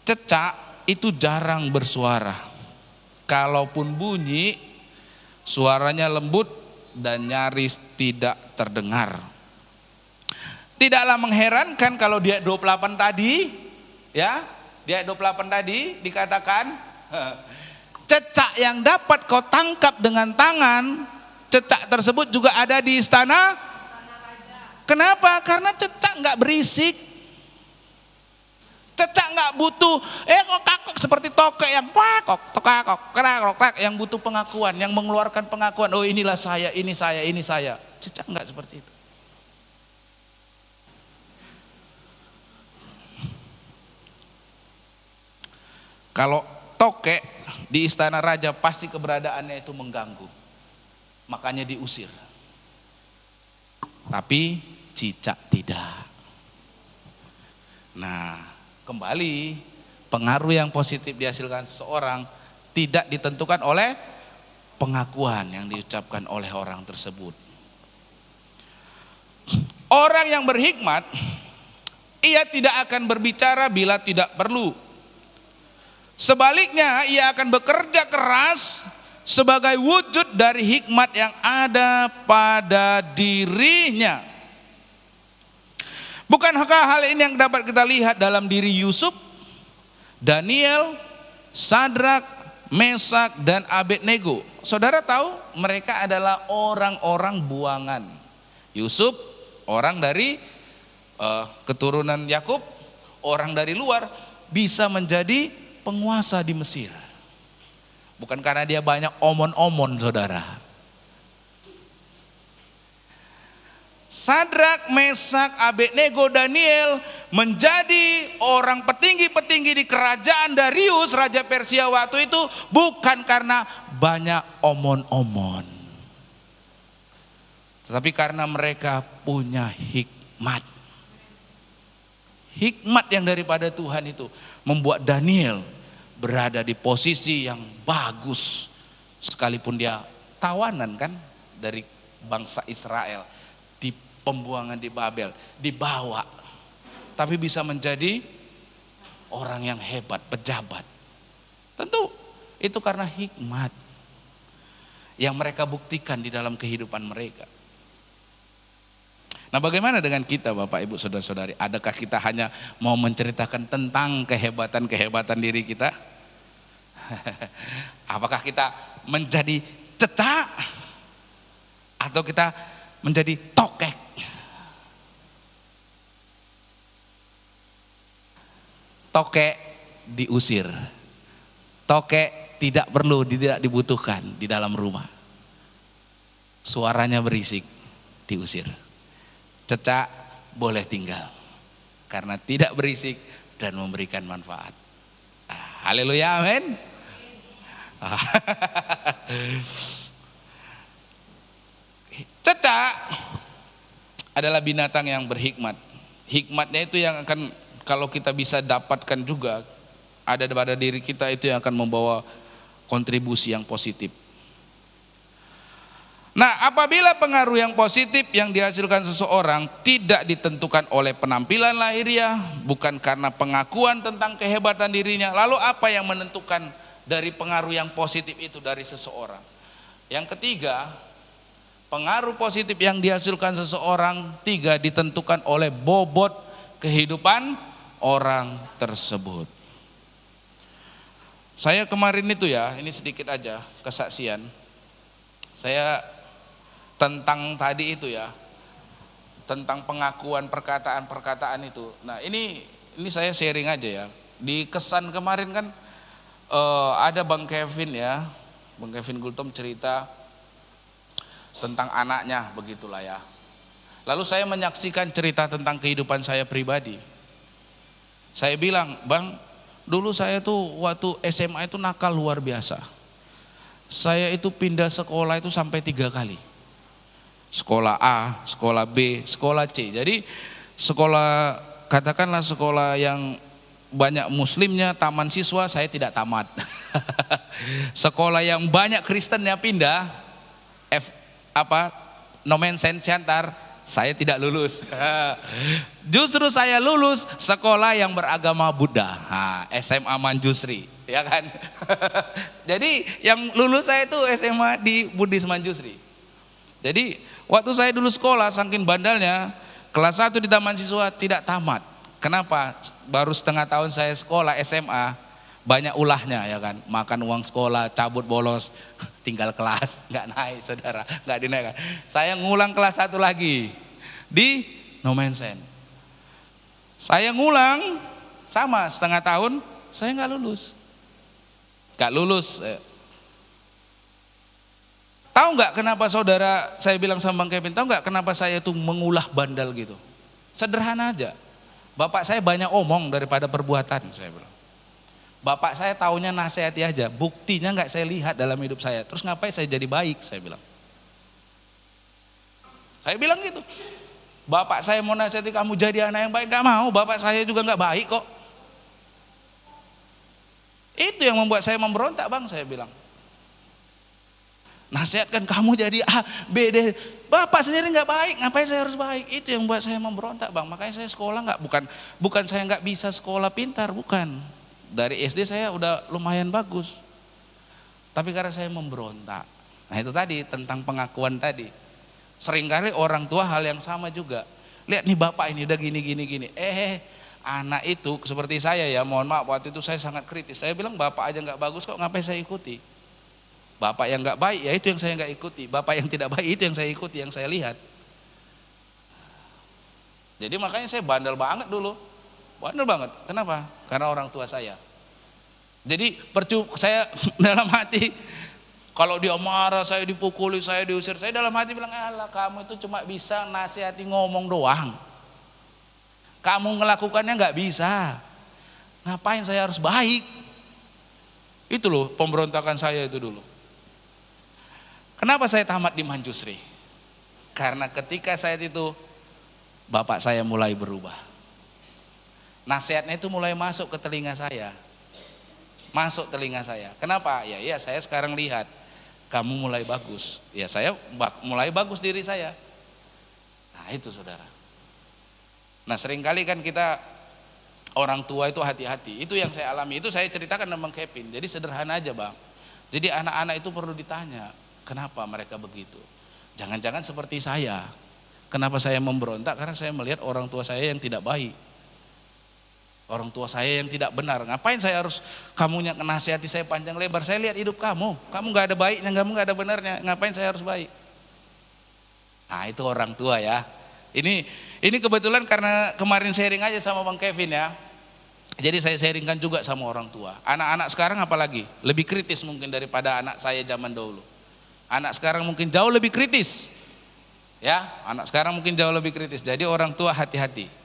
Cecak itu jarang bersuara. Kalaupun bunyi, suaranya lembut dan nyaris tidak terdengar. Tidaklah mengherankan kalau di ayat 28 tadi, ya, di ayat 28 tadi dikatakan, cecak yang dapat kau tangkap dengan tangan, cecak tersebut juga ada di istana. Kenapa? Karena cecak nggak berisik. Cecak nggak butuh kokak seperti tokek yang kokak yang butuh pengakuan, yang mengeluarkan pengakuan. Oh, inilah saya, ini saya, ini saya. Cecak nggak seperti itu. Kalau tokek di istana raja pasti keberadaannya itu mengganggu, makanya diusir. Tapi cicak tidak. Nah, kembali, pengaruh yang positif dihasilkan seseorang tidak ditentukan oleh pengakuan yang diucapkan oleh orang tersebut. Orang yang berhikmat, ia tidak akan berbicara bila tidak perlu. Sebaliknya, ia akan bekerja keras sebagai wujud dari hikmat yang ada pada dirinya. Bukankah hal ini yang dapat kita lihat dalam diri Yusuf, Daniel, Sadrak, Mesak, dan Abednego? Saudara tahu mereka adalah orang-orang buangan. Yusuf orang dari keturunan Yakub, orang dari luar, bisa menjadi penguasa di Mesir. Bukan karena dia banyak omon-omon, saudara. Sadrak, Mesak, Abednego, Daniel menjadi orang petinggi-petinggi di kerajaan Darius, Raja Persia waktu itu, bukan karena banyak omon-omon, tetapi karena mereka punya hikmat. Hikmat yang daripada Tuhan itu membuat Daniel berada di posisi yang bagus, sekalipun dia tawanan kan dari bangsa Israel, di pembuangan di Babel, dibawa, tapi bisa menjadi orang yang hebat, pejabat. Tentu itu karena hikmat yang mereka buktikan di dalam kehidupan mereka. Nah, bagaimana dengan kita, Bapak Ibu Saudara-saudari? Adakah kita hanya mau menceritakan tentang kehebatan-kehebatan diri kita? Apakah kita menjadi cecak atau kita menjadi tokek? Tokek diusir, tokek tidak perlu, tidak dibutuhkan di dalam rumah. Suaranya berisik, diusir. Cecak boleh tinggal karena tidak berisik dan memberikan manfaat. Haleluya, amin. Cecak adalah binatang yang berhikmat. Hikmatnya itu yang akan, kalau kita bisa dapatkan juga, ada pada diri kita, itu yang akan membawa kontribusi yang positif. Nah, apabila pengaruh yang positif yang dihasilkan seseorang tidak ditentukan oleh penampilan lahiriah, bukan karena pengakuan tentang kehebatan dirinya, lalu apa yang menentukan dari pengaruh yang positif itu dari seseorang? Yang ketiga, pengaruh positif yang dihasilkan seseorang tidak ditentukan oleh bobot kehidupan orang tersebut. Saya kemarin itu ya, ini sedikit aja kesaksian. Saya tentang tadi itu ya, tentang pengakuan perkataan-perkataan itu. Nah, ini saya sharing aja ya. Di kesan kemarin kan ada Bang Kevin ya, Bang Kevin Gultom cerita tentang anaknya, begitulah ya. Lalu saya menyaksikan cerita tentang kehidupan saya pribadi. Saya bilang, Bang, dulu saya tuh waktu SMA itu nakal luar biasa. Saya itu pindah sekolah itu sampai 3 kali. Sekolah A, sekolah B, sekolah C. Jadi sekolah, katakanlah sekolah yang banyak muslimnya, taman siswa, saya tidak tamat. Sekolah yang banyak Kristennya pindah, Nomen Sensiantar, saya tidak lulus. Justru saya lulus sekolah yang beragama Buddha, SMA Manjusri, ya kan? Jadi yang lulus saya itu SMA di Buddhis Manjusri. Jadi waktu saya dulu sekolah saking bandalnya, kelas 1 di taman siswa tidak tamat. Kenapa? Baru setengah tahun saya sekolah SMA, banyak ulahnya ya kan. Makan uang sekolah, cabut bolos, tinggal kelas, nggak naik saudara, nggak dinaikkan. Saya ngulang kelas 1 lagi di Nomensen. Saya ngulang sama setengah tahun, saya nggak lulus. Nggak lulus. Tahu nggak kenapa saudara, saya bilang sama Bang Kevin, tahu nggak kenapa saya tuh mengulah bandal gitu? Sederhana aja. Bapak saya banyak omong daripada perbuatan, saya bilang. Bapak saya taunya nasihati aja, buktinya nggak saya lihat dalam hidup saya. Terus ngapain saya jadi baik, saya bilang. Saya bilang gitu. Bapak saya mau nasihati kamu jadi anak yang baik, nggak mau. Bapak saya juga nggak baik kok. Itu yang membuat saya memberontak Bang, saya bilang. Nasihatkan kamu jadi A, B, D. Bapak sendiri nggak baik, ngapain saya harus baik? Itu yang membuat saya memberontak Bang. Makanya saya sekolah bukan saya nggak bisa sekolah pintar, bukan. Dari SD saya udah lumayan bagus. Tapi karena saya memberontak. Nah itu tadi tentang pengakuan tadi. Seringkali orang tua hal yang sama juga. Lihat nih bapak ini udah gini. Anak itu seperti saya ya, mohon maaf waktu itu saya sangat kritis. Saya bilang bapak aja nggak bagus kok, ngapain saya ikuti? Bapak yang nggak baik, ya itu yang saya nggak ikuti. Bapak yang tidak baik itu yang saya ikuti, yang saya lihat. Jadi makanya saya bandel banget dulu. Bandel banget. Kenapa? Karena orang tua saya. Jadi saya dalam hati, kalau dia marah, saya dipukuli, saya diusir, saya dalam hati bilang, alah kamu itu cuma bisa nasihati ngomong doang. Kamu ngelakukannya nggak bisa. Ngapain saya harus baik? Itu loh pemberontakan saya itu dulu. Kenapa saya tamat di Manjusri? Karena ketika saya itu, bapak saya mulai berubah. Nasihatnya itu mulai masuk ke telinga saya. Masuk telinga saya. Kenapa? Ya saya sekarang lihat, kamu mulai bagus. Ya saya mulai bagus diri saya. Nah itu saudara. Nah seringkali kan kita, orang tua itu hati-hati. Itu yang saya alami, itu saya ceritakan sama Bang Kevin. Jadi sederhana aja Bang. Jadi anak-anak itu perlu ditanya, kenapa mereka begitu? Jangan-jangan seperti saya. Kenapa saya memberontak? Karena saya melihat orang tua saya yang tidak baik. Orang tua saya yang tidak benar. Ngapain saya harus kamu yang nasihati saya panjang lebar? Saya lihat hidup kamu gak ada baiknya, kamu gak ada benarnya. Ngapain saya harus baik? Nah itu orang tua ya. Ini kebetulan karena kemarin sharing aja sama Bang Kevin ya. Jadi saya sharingkan juga sama orang tua. Anak-anak sekarang apalagi lebih kritis mungkin daripada anak saya zaman dahulu. Anak sekarang mungkin jauh lebih kritis. Ya, anak sekarang mungkin jauh lebih kritis. Jadi orang tua hati-hati.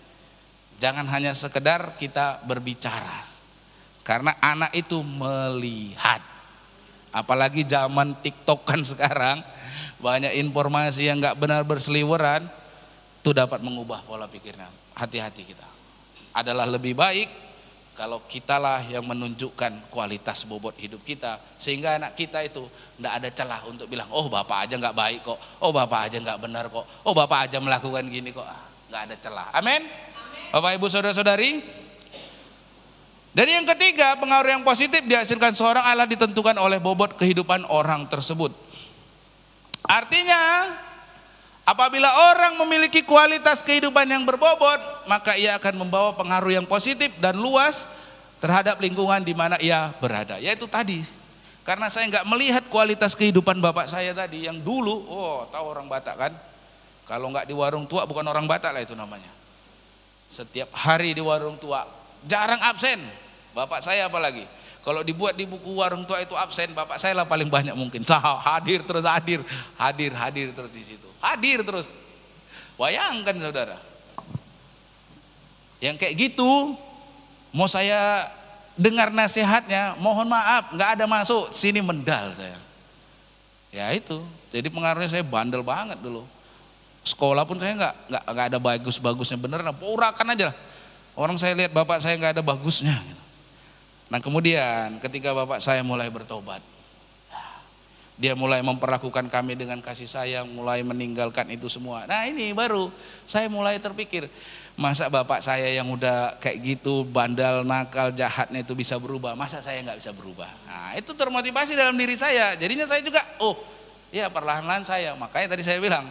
Jangan hanya sekedar kita berbicara. Karena anak itu melihat. Apalagi zaman TikTok kan sekarang, banyak informasi yang gak benar berseliweran, itu dapat mengubah pola pikirnya. Hati-hati kita. Adalah lebih baik kalau kitalah yang menunjukkan kualitas bobot hidup kita, sehingga anak kita itu tidak ada celah untuk bilang, oh bapak aja nggak baik kok, oh bapak aja nggak benar kok, oh bapak aja melakukan gini kok, nggak ada celah. Amin. Bapak ibu saudara-saudari. Dan yang ketiga, pengaruh yang positif dihasilkan seorang adalah ditentukan oleh bobot kehidupan orang tersebut. Artinya, apabila orang memiliki kualitas kehidupan yang berbobot, maka ia akan membawa pengaruh yang positif dan luas terhadap lingkungan di mana ia berada. Yaitu tadi, karena saya nggak melihat kualitas kehidupan bapak saya tadi yang dulu, tahu orang Batak kan? Kalau nggak di warung tua bukan orang Batak lah itu namanya. Setiap hari di warung tua, jarang absen. Bapak saya apalagi. Kalau dibuat di buku warung tua itu absen, bapak saya lah paling banyak mungkin. Hadir terus di situ. Hadir terus. Bayangkan saudara. Yang kayak gitu, mau saya dengar nasihatnya, mohon maaf, nggak ada masuk, sini mendal saya. Ya itu, jadi pengaruhnya saya bandel banget dulu. Sekolah pun saya nggak ada bagus-bagusnya, bener, urakan aja lah. Orang saya lihat bapak saya nggak ada bagusnya. Gitu. Nah kemudian ketika bapak saya mulai bertobat, Dia mulai memperlakukan kami dengan kasih sayang, mulai meninggalkan itu semua. Nah ini baru saya mulai terpikir, masa bapak saya yang udah kayak gitu, bandal, nakal, jahatnya itu bisa berubah, masa saya nggak bisa berubah? Nah itu termotivasi dalam diri saya, jadinya saya juga, oh ya perlahan-lahan saya, makanya tadi saya bilang,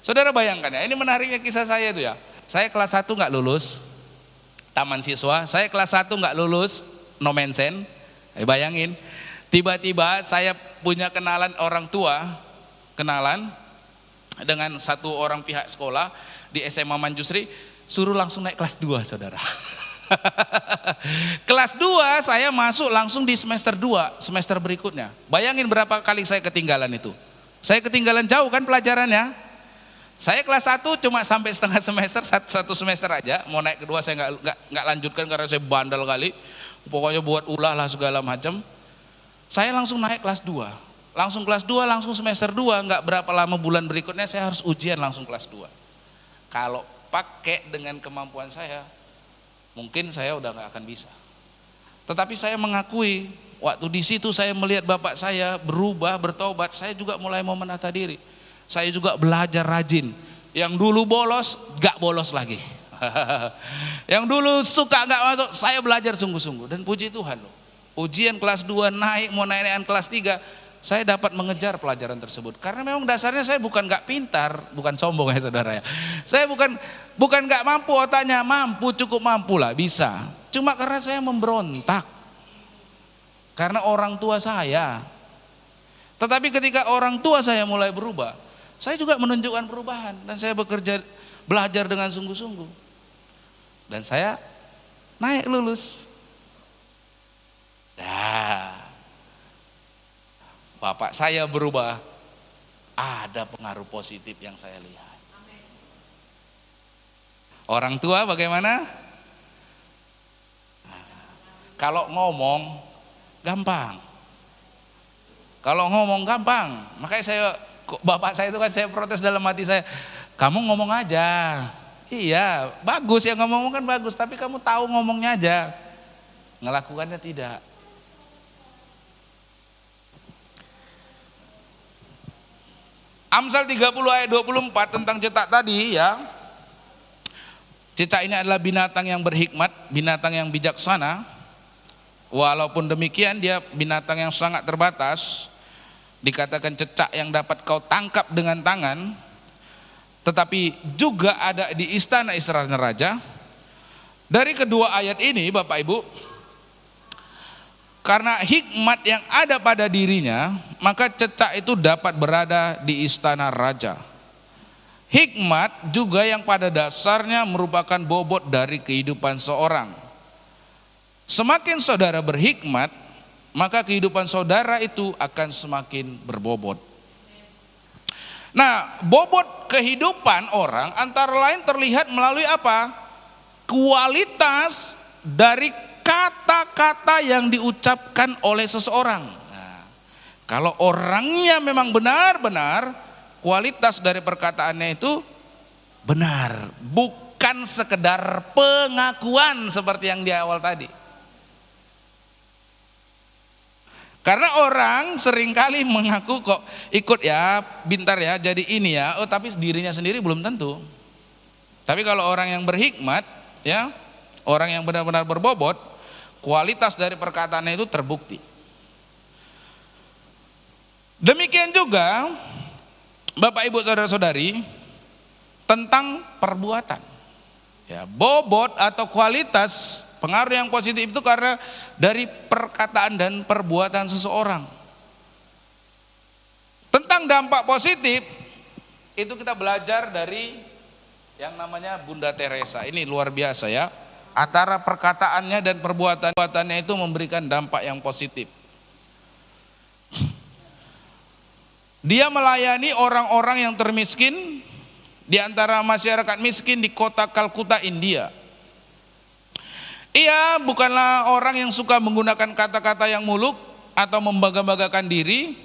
saudara bayangkan ya, ini menariknya kisah saya itu ya, saya kelas 1 nggak lulus, taman siswa, saya kelas 1 nggak lulus, no mention, bayangin. Tiba-tiba saya punya kenalan orang tua, kenalan dengan satu orang pihak sekolah di SMA Manjusri, suruh langsung naik kelas 2 saudara. Kelas 2 saya masuk langsung di semester 2, semester berikutnya. Bayangin berapa kali saya ketinggalan itu. Saya ketinggalan jauh kan pelajarannya. Saya kelas 1 cuma sampai setengah semester, satu semester aja. Mau naik kedua saya nggak lanjutkan karena saya bandel kali. Pokoknya buat ulah lah segala macam. Saya langsung naik kelas 2, langsung kelas 2, langsung semester 2, nggak berapa lama bulan berikutnya saya harus ujian langsung kelas 2. Kalau pakai dengan kemampuan saya, mungkin saya udah nggak akan bisa. Tetapi saya mengakui, waktu di situ saya melihat bapak saya berubah, bertobat, saya juga mulai mau menata diri. Saya juga belajar rajin, yang dulu bolos, nggak bolos lagi. Yang dulu suka nggak masuk, saya belajar sungguh-sungguh, dan puji Tuhan loh. Ujian kelas 2 naik, mau naik kelas 3, saya dapat mengejar pelajaran tersebut. Karena memang dasarnya saya bukan gak pintar, bukan sombong ya saudara ya. Saya bukan gak mampu otaknya, mampu, cukup mampu lah, bisa. Cuma karena saya memberontak. Karena orang tua saya. Tetapi ketika orang tua saya mulai berubah, saya juga menunjukkan perubahan. Dan saya belajar dengan sungguh-sungguh. Dan saya naik lulus. Nah, bapak saya berubah, ada pengaruh positif yang saya lihat. Orang tua bagaimana? Nah, kalau ngomong gampang, makanya bapak saya itu kan saya protes dalam hati saya, kamu ngomong aja, iya bagus ya ngomong kan bagus, tapi kamu tahu ngomongnya aja, ngelakukannya tidak. Amsal 30 ayat 24 tentang cecak tadi ya. Cecak ini adalah binatang yang berhikmat, binatang yang bijaksana. Walaupun demikian dia binatang yang sangat terbatas. Dikatakan cecak yang dapat kau tangkap dengan tangan. Tetapi juga ada di istana-istana raja. Dari kedua ayat ini Bapak Ibu, karena hikmat yang ada pada dirinya, maka cecak itu dapat berada di istana raja. Hikmat juga yang pada dasarnya merupakan bobot dari kehidupan seorang. Semakin saudara berhikmat, maka kehidupan saudara itu akan semakin berbobot. Nah, bobot kehidupan orang antara lain terlihat melalui apa? Kualitas dari kata-kata yang diucapkan oleh seseorang. Nah, kalau orangnya memang benar-benar, kualitas dari perkataannya itu benar, bukan sekedar pengakuan seperti yang di awal tadi. Karena orang seringkali mengaku kok ikut ya, pintar ya, jadi ini ya, tapi dirinya sendiri belum tentu. Tapi kalau orang yang berhikmat ya, orang yang benar-benar berbobot, kualitas dari perkataannya itu terbukti. Demikian juga Bapak Ibu saudara-saudari tentang perbuatan. Ya, bobot atau kualitas pengaruh yang positif itu karena dari perkataan dan perbuatan seseorang. Tentang dampak positif itu kita belajar dari yang namanya Bunda Teresa. Ini luar biasa ya. Antara perkataannya dan perbuatannya itu memberikan dampak yang positif. Dia melayani orang-orang yang termiskin di antara masyarakat miskin di kota Kalkuta, India. Ia bukanlah orang yang suka menggunakan kata-kata yang muluk atau membangga-banggakan diri.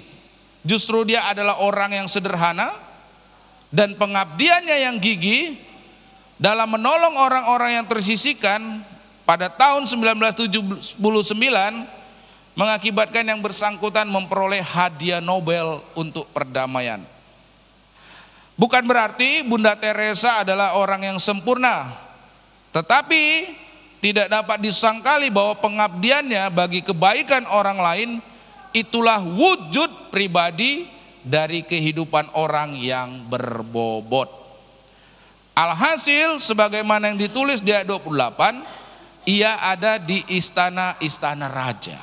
Justru dia adalah orang yang sederhana dan pengabdiannya yang gigih dalam menolong orang-orang yang tersisihkan. Pada tahun 1979 mengakibatkan yang bersangkutan memperoleh hadiah Nobel untuk perdamaian. Bukan berarti Bunda Teresa adalah orang yang sempurna, tetapi tidak dapat disangkali bahwa pengabdiannya bagi kebaikan orang lain itulah wujud pribadi dari kehidupan orang yang berbobot. Alhasil sebagaimana yang ditulis di ayat 28, ia ada di istana raja.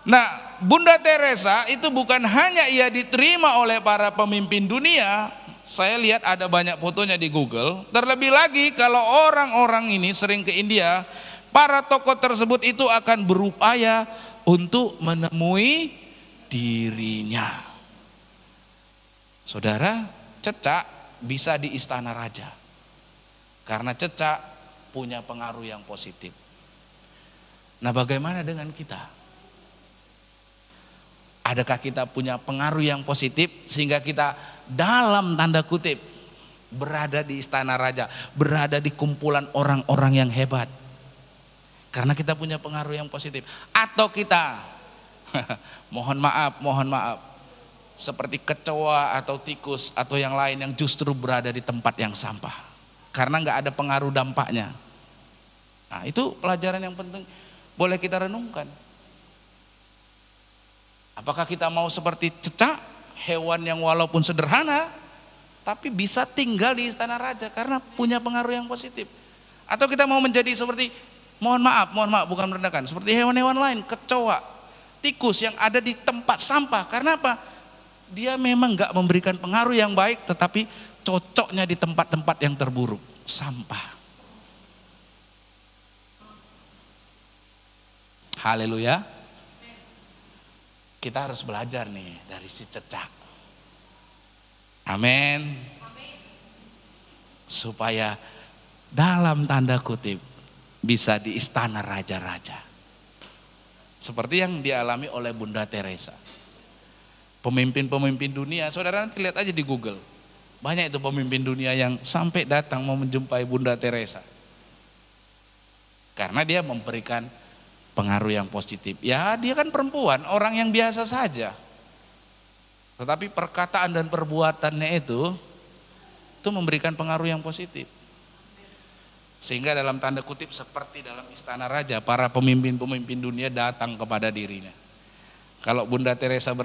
Nah, Bunda Teresa itu bukan hanya ia diterima oleh para pemimpin dunia. Saya lihat ada banyak fotonya di Google. Terlebih lagi kalau orang-orang ini sering ke India, para tokoh tersebut itu akan berupaya untuk menemui dirinya. Saudara, Cecak bisa di istana raja karena Cecak punya pengaruh yang positif. Nah, bagaimana dengan kita? Adakah kita punya pengaruh yang positif sehingga kita dalam tanda kutip berada di istana raja, berada di kumpulan orang-orang yang hebat? Karena kita punya pengaruh yang positif. Atau kita mohon maaf, seperti kecoa atau tikus atau yang lain yang justru berada di tempat yang sampah karena nggak ada pengaruh dampaknya. Nah, itu pelajaran yang penting boleh kita renungkan. Apakah kita mau seperti Cecak, hewan yang walaupun sederhana tapi bisa tinggal di istana raja karena punya pengaruh yang positif? Atau kita mau menjadi seperti, mohon maaf bukan merendahkan, seperti hewan-hewan lain, kecoa, tikus yang ada di tempat sampah. Karena apa? Dia memang gak memberikan pengaruh yang baik, tetapi cocoknya di tempat-tempat yang terburuk, sampah. Haleluya. Kita harus belajar nih dari si Cecak. Amin. Supaya dalam tanda kutip bisa di istana raja-raja. Seperti yang dialami oleh Bunda Teresa. Pemimpin-pemimpin dunia, saudara nanti lihat aja di Google. Banyak itu pemimpin dunia yang sampai datang mau menjumpai Bunda Teresa. Karena dia memberikan pengaruh yang positif. Ya, dia kan perempuan, orang yang biasa saja. Tetapi perkataan dan perbuatannya itu memberikan pengaruh yang positif. Sehingga dalam tanda kutip seperti dalam istana raja, para pemimpin-pemimpin dunia datang kepada dirinya. Kalau Bunda Teresa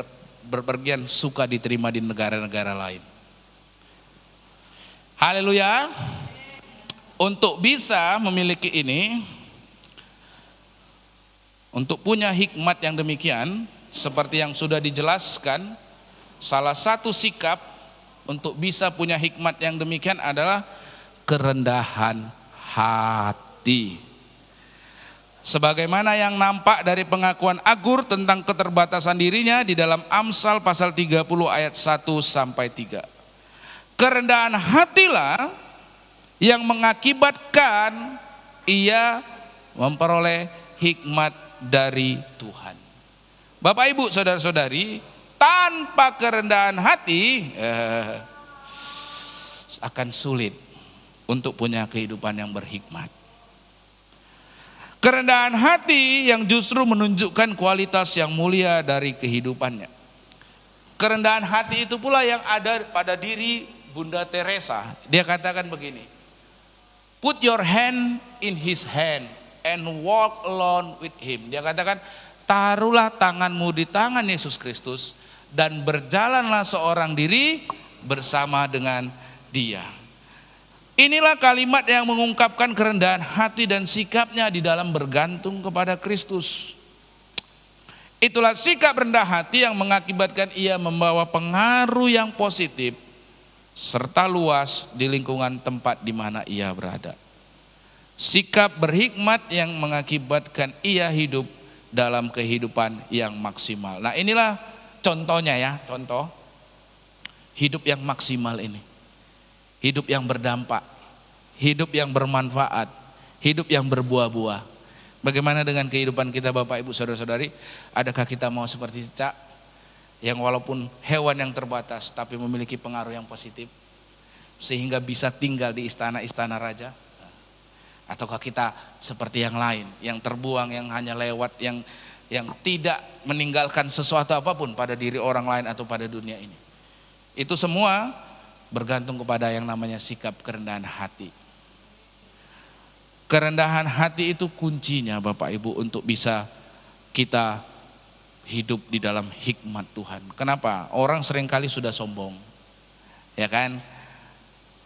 berpergian suka diterima di negara-negara lain. Haleluya. Untuk bisa memiliki ini, untuk punya hikmat yang demikian, seperti yang sudah dijelaskan, salah satu sikap untuk bisa punya hikmat yang demikian adalah kerendahan hati. Sebagaimana yang nampak dari pengakuan Agur tentang keterbatasan dirinya di dalam Amsal pasal 30 ayat 1-3. Kerendahan hatilah yang mengakibatkan ia memperoleh hikmat dari Tuhan. Bapak Ibu saudara-saudari, tanpa kerendahan hati akan sulit untuk punya kehidupan yang berhikmat. Kerendahan hati yang justru menunjukkan kualitas yang mulia dari kehidupannya. Kerendahan hati itu pula yang ada pada diri Bunda Teresa. Dia katakan begini, put your hand in his hand and walk alone with him. Dia katakan, taruhlah tanganmu di tangan Yesus Kristus dan berjalanlah seorang diri bersama dengan dia. Inilah kalimat yang mengungkapkan kerendahan hati dan sikapnya di dalam bergantung kepada Kristus. Itulah sikap rendah hati yang mengakibatkan ia membawa pengaruh yang positif serta luas di lingkungan tempat di mana ia berada. Sikap berhikmat yang mengakibatkan ia hidup dalam kehidupan yang maksimal. Nah, inilah contohnya ya, contoh hidup yang maksimal ini. Hidup yang berdampak, hidup yang bermanfaat, hidup yang berbuah-buah. Bagaimana dengan kehidupan kita Bapak Ibu Saudara-saudari? Adakah kita mau seperti Cecak yang walaupun hewan yang terbatas tapi memiliki pengaruh yang positif sehingga bisa tinggal di istana-istana raja? Ataukah kita seperti yang lain, yang terbuang, yang hanya lewat, yang tidak meninggalkan sesuatu apapun pada diri orang lain atau pada dunia ini. Itu semua bergantung kepada yang namanya sikap kerendahan hati. Kerendahan hati itu kuncinya Bapak Ibu untuk bisa kita hidup di dalam hikmat Tuhan. Kenapa? Orang seringkali sudah sombong. Ya kan?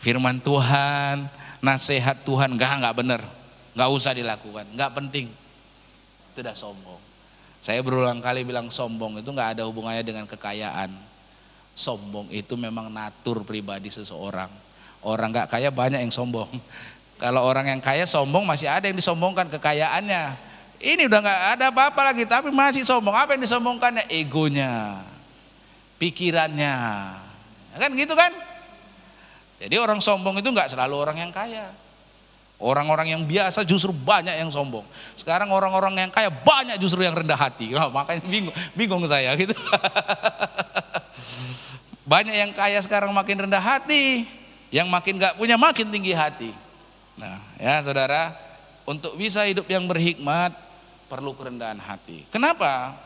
Firman Tuhan, nasihat Tuhan enggak benar. Enggak usah dilakukan, enggak penting. Itu udah sombong. Saya berulang kali bilang sombong itu enggak ada hubungannya dengan kekayaan. Sombong itu memang natur pribadi seseorang. Orang enggak kaya banyak yang sombong. Kalau orang yang kaya sombong masih ada yang disombongkan kekayaannya. Ini udah enggak ada apa-apa lagi tapi masih sombong. Apa yang disombongkannya? Egonya, pikirannya. Kan gitu kan? Jadi orang sombong itu enggak selalu orang yang kaya. Orang-orang yang biasa justru banyak yang sombong. Sekarang orang-orang yang kaya banyak justru yang rendah hati. Makanya bingung saya gitu. Banyak yang kaya sekarang makin rendah hati. Yang makin enggak punya makin tinggi hati. Nah ya saudara, untuk bisa hidup yang berhikmat perlu kerendahan hati. Kenapa?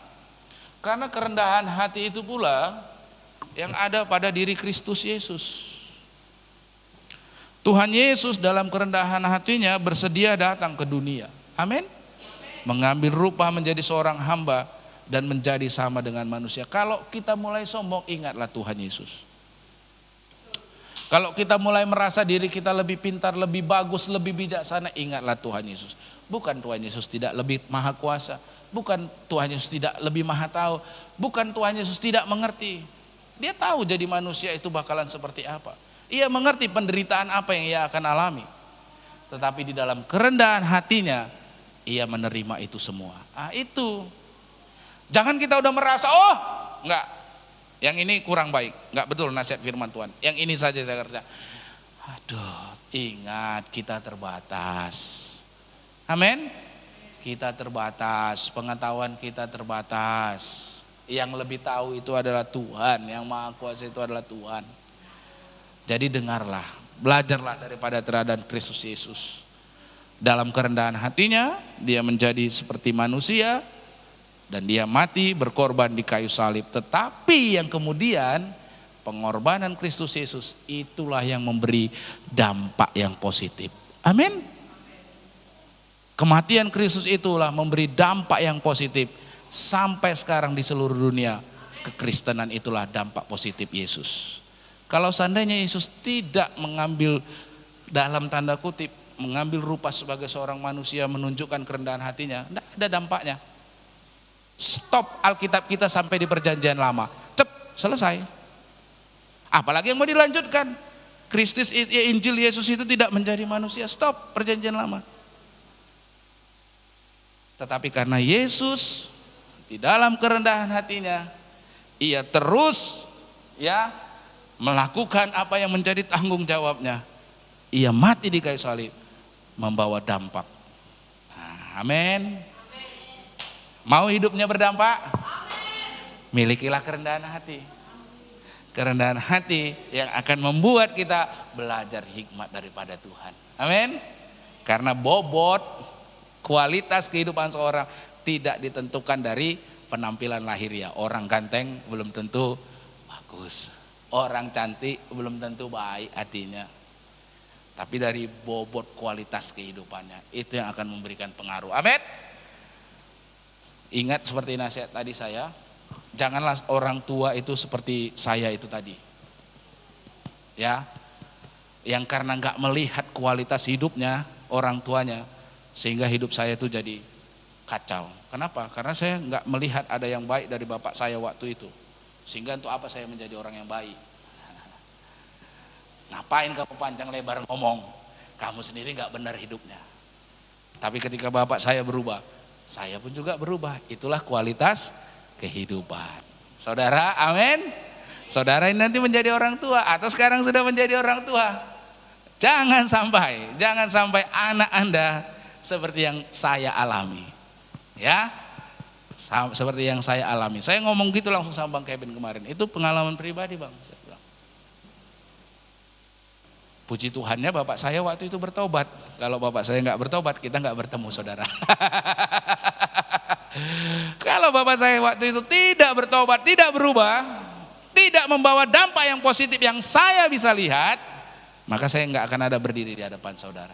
Karena kerendahan hati itu pula yang ada pada diri Kristus Yesus. Tuhan Yesus dalam kerendahan hatinya bersedia datang ke dunia. Amin. Mengambil rupa menjadi seorang hamba dan menjadi sama dengan manusia. Kalau kita mulai sombong, ingatlah Tuhan Yesus. Kalau kita mulai merasa diri kita lebih pintar, lebih bagus, lebih bijaksana, ingatlah Tuhan Yesus. Bukan Tuhan Yesus tidak lebih maha kuasa. Bukan Tuhan Yesus tidak lebih maha tahu. Bukan Tuhan Yesus tidak mengerti. Dia tahu jadi manusia itu bakalan seperti apa. Ia mengerti penderitaan apa yang ia akan alami. Tetapi di dalam kerendahan hatinya, ia menerima itu semua. Itu. Jangan kita udah merasa, oh enggak, yang ini kurang baik. Enggak betul nasihat firman Tuhan. Yang ini saja saya kerja. Aduh, ingat kita terbatas. Amin. Kita terbatas, pengetahuan kita terbatas. Yang lebih tahu itu adalah Tuhan, yang maha kuasa itu adalah Tuhan. Jadi dengarlah, belajarlah daripada teladan Kristus Yesus. Dalam kerendahan hatinya, dia menjadi seperti manusia dan dia mati berkorban di kayu salib. Tetapi yang kemudian pengorbanan Kristus Yesus itulah yang memberi dampak yang positif. Amin. Kematian Kristus itulah memberi dampak yang positif sampai sekarang di seluruh dunia. Kekristenan itulah dampak positif Yesus. Kalau seandainya Yesus tidak mengambil dalam tanda kutip, mengambil rupa sebagai seorang manusia, menunjukkan kerendahan hatinya, tidak ada dampaknya. Stop Alkitab kita sampai di perjanjian lama. Selesai. Apalagi yang mau dilanjutkan. Kristus, Injil Yesus itu tidak menjadi manusia. Stop perjanjian lama. Tetapi karena Yesus di dalam kerendahan hatinya, ia terus melakukan apa yang menjadi tanggung jawabnya. Ia mati di kayu salib, membawa dampak. Amin. Mau hidupnya berdampak? Milikilah kerendahan hati. Kerendahan hati yang akan membuat kita belajar hikmat daripada Tuhan. Amin. Karena bobot kualitas kehidupan seorang tidak ditentukan dari penampilan lahiriah. Orang ganteng belum tentu bagus. Orang cantik belum tentu baik hatinya. Tapi dari bobot kualitas kehidupannya, itu yang akan memberikan pengaruh. Amin. Ingat seperti nasihat tadi saya, janganlah orang tua itu seperti saya itu tadi. Ya. Yang karena enggak melihat kualitas hidupnya orang tuanya, sehingga hidup saya itu jadi kacau. Kenapa? Karena saya enggak melihat ada yang baik dari bapak saya waktu itu. Sehingga untuk apa saya menjadi orang yang baik? Ngapain kamu panjang lebar ngomong? Kamu sendiri gak benar hidupnya. Tapi ketika bapak saya berubah, saya pun juga berubah. Itulah kualitas kehidupan. Saudara, amin. Saudara ini nanti menjadi orang tua atau sekarang sudah menjadi orang tua. Jangan sampai anak Anda seperti yang saya alami. Ya. Seperti yang saya alami. Saya ngomong gitu langsung sama Bang Kevin kemarin. Itu pengalaman pribadi Bang. Saya bilang. Puji Tuhannya bapak saya waktu itu bertobat. Kalau bapak saya nggak bertobat, kita nggak bertemu saudara. Kalau bapak saya waktu itu tidak bertobat, tidak berubah, tidak membawa dampak yang positif yang saya bisa lihat, maka saya nggak akan ada berdiri di hadapan saudara.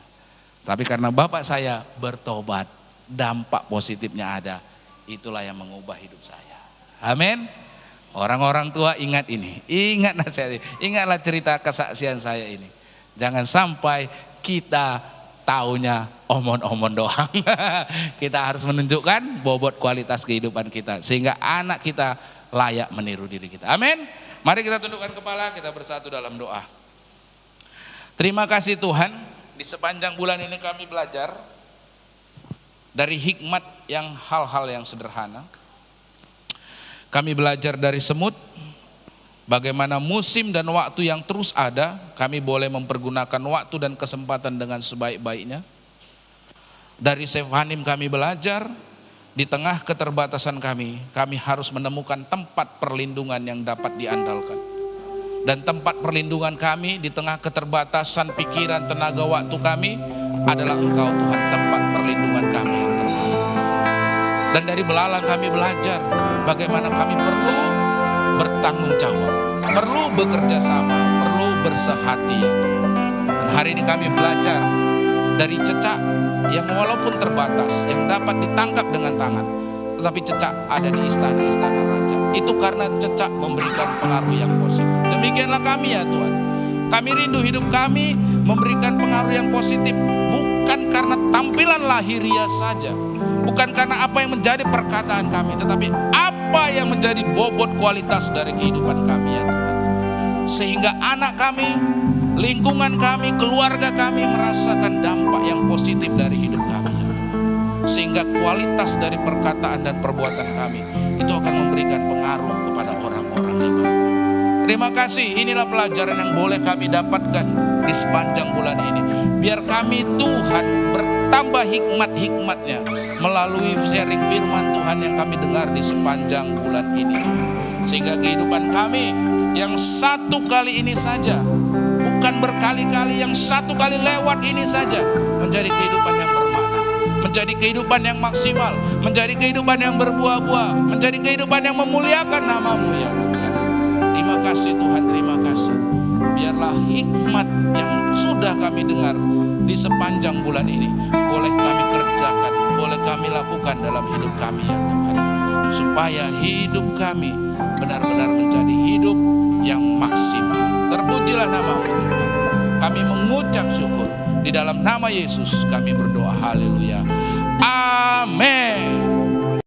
Tapi karena bapak saya bertobat, dampak positifnya ada. Itulah yang mengubah hidup saya. Amin. Orang-orang tua ingat ini, ingat nasihat ini, ingatlah cerita kesaksian saya ini. Jangan sampai kita taunya omon-omon doang. Kita harus menunjukkan bobot kualitas kehidupan kita, sehingga anak kita layak meniru diri kita. Amin. Mari kita tundukkan kepala, kita bersatu dalam doa. Terima kasih Tuhan, di sepanjang bulan ini kami belajar dari hikmat yang hal-hal yang sederhana. Kami belajar dari semut, bagaimana musim dan waktu yang terus ada, kami boleh mempergunakan waktu dan kesempatan dengan sebaik-baiknya. Dari Sefanim kami belajar, di tengah keterbatasan kami harus menemukan tempat perlindungan yang dapat diandalkan. Dan tempat perlindungan kami di tengah keterbatasan pikiran, tenaga, waktu kami adalah Engkau Tuhan, tempat perlindungan kami yang terbaik. Dan dari belalang kami belajar bagaimana kami perlu bertanggung jawab, perlu bekerja sama, perlu bersehati ya Tuhan. Dan hari ini kami belajar dari cecak yang walaupun terbatas, yang dapat ditangkap dengan tangan, tetapi cecak ada di istana-istana raja. Itu karena cecak memberikan pengaruh yang positif. Demikianlah kami ya Tuhan. Kami rindu hidup kami memberikan pengaruh yang positif, bukan karena tampilan lahiriah saja, bukan karena apa yang menjadi perkataan kami, tetapi apa yang menjadi bobot kualitas dari kehidupan kami ya Tuhan. Sehingga anak kami, lingkungan kami, keluarga kami merasakan dampak yang positif dari hidup kami ya Tuhan. Sehingga kualitas dari perkataan dan perbuatan kami itu akan memberikan pengaruh kepada orang-orang ya Bapak. Terima kasih, inilah pelajaran yang boleh kami dapatkan di sepanjang bulan ini. Biar kami Tuhan bertambah hikmat-hikmatnya melalui sharing firman Tuhan yang kami dengar di sepanjang bulan ini Tuhan. Sehingga kehidupan kami yang satu kali ini saja, bukan berkali-kali, yang satu kali lewat ini saja, menjadi kehidupan yang bermakna, menjadi kehidupan yang maksimal, menjadi kehidupan yang berbuah-buah, menjadi kehidupan yang memuliakan nama-Mu ya Tuhan. Terima kasih Tuhan, terima kasih. Biarlah hikmat yang sudah kami dengar di sepanjang bulan ini boleh kami kerjakan, boleh kami lakukan dalam hidup kami ya Tuhan. Supaya hidup kami benar-benar menjadi hidup yang maksimal. Terpujilah nama-Mu Tuhan. Kami mengucap syukur. Di dalam nama Yesus kami berdoa, haleluya. Amin.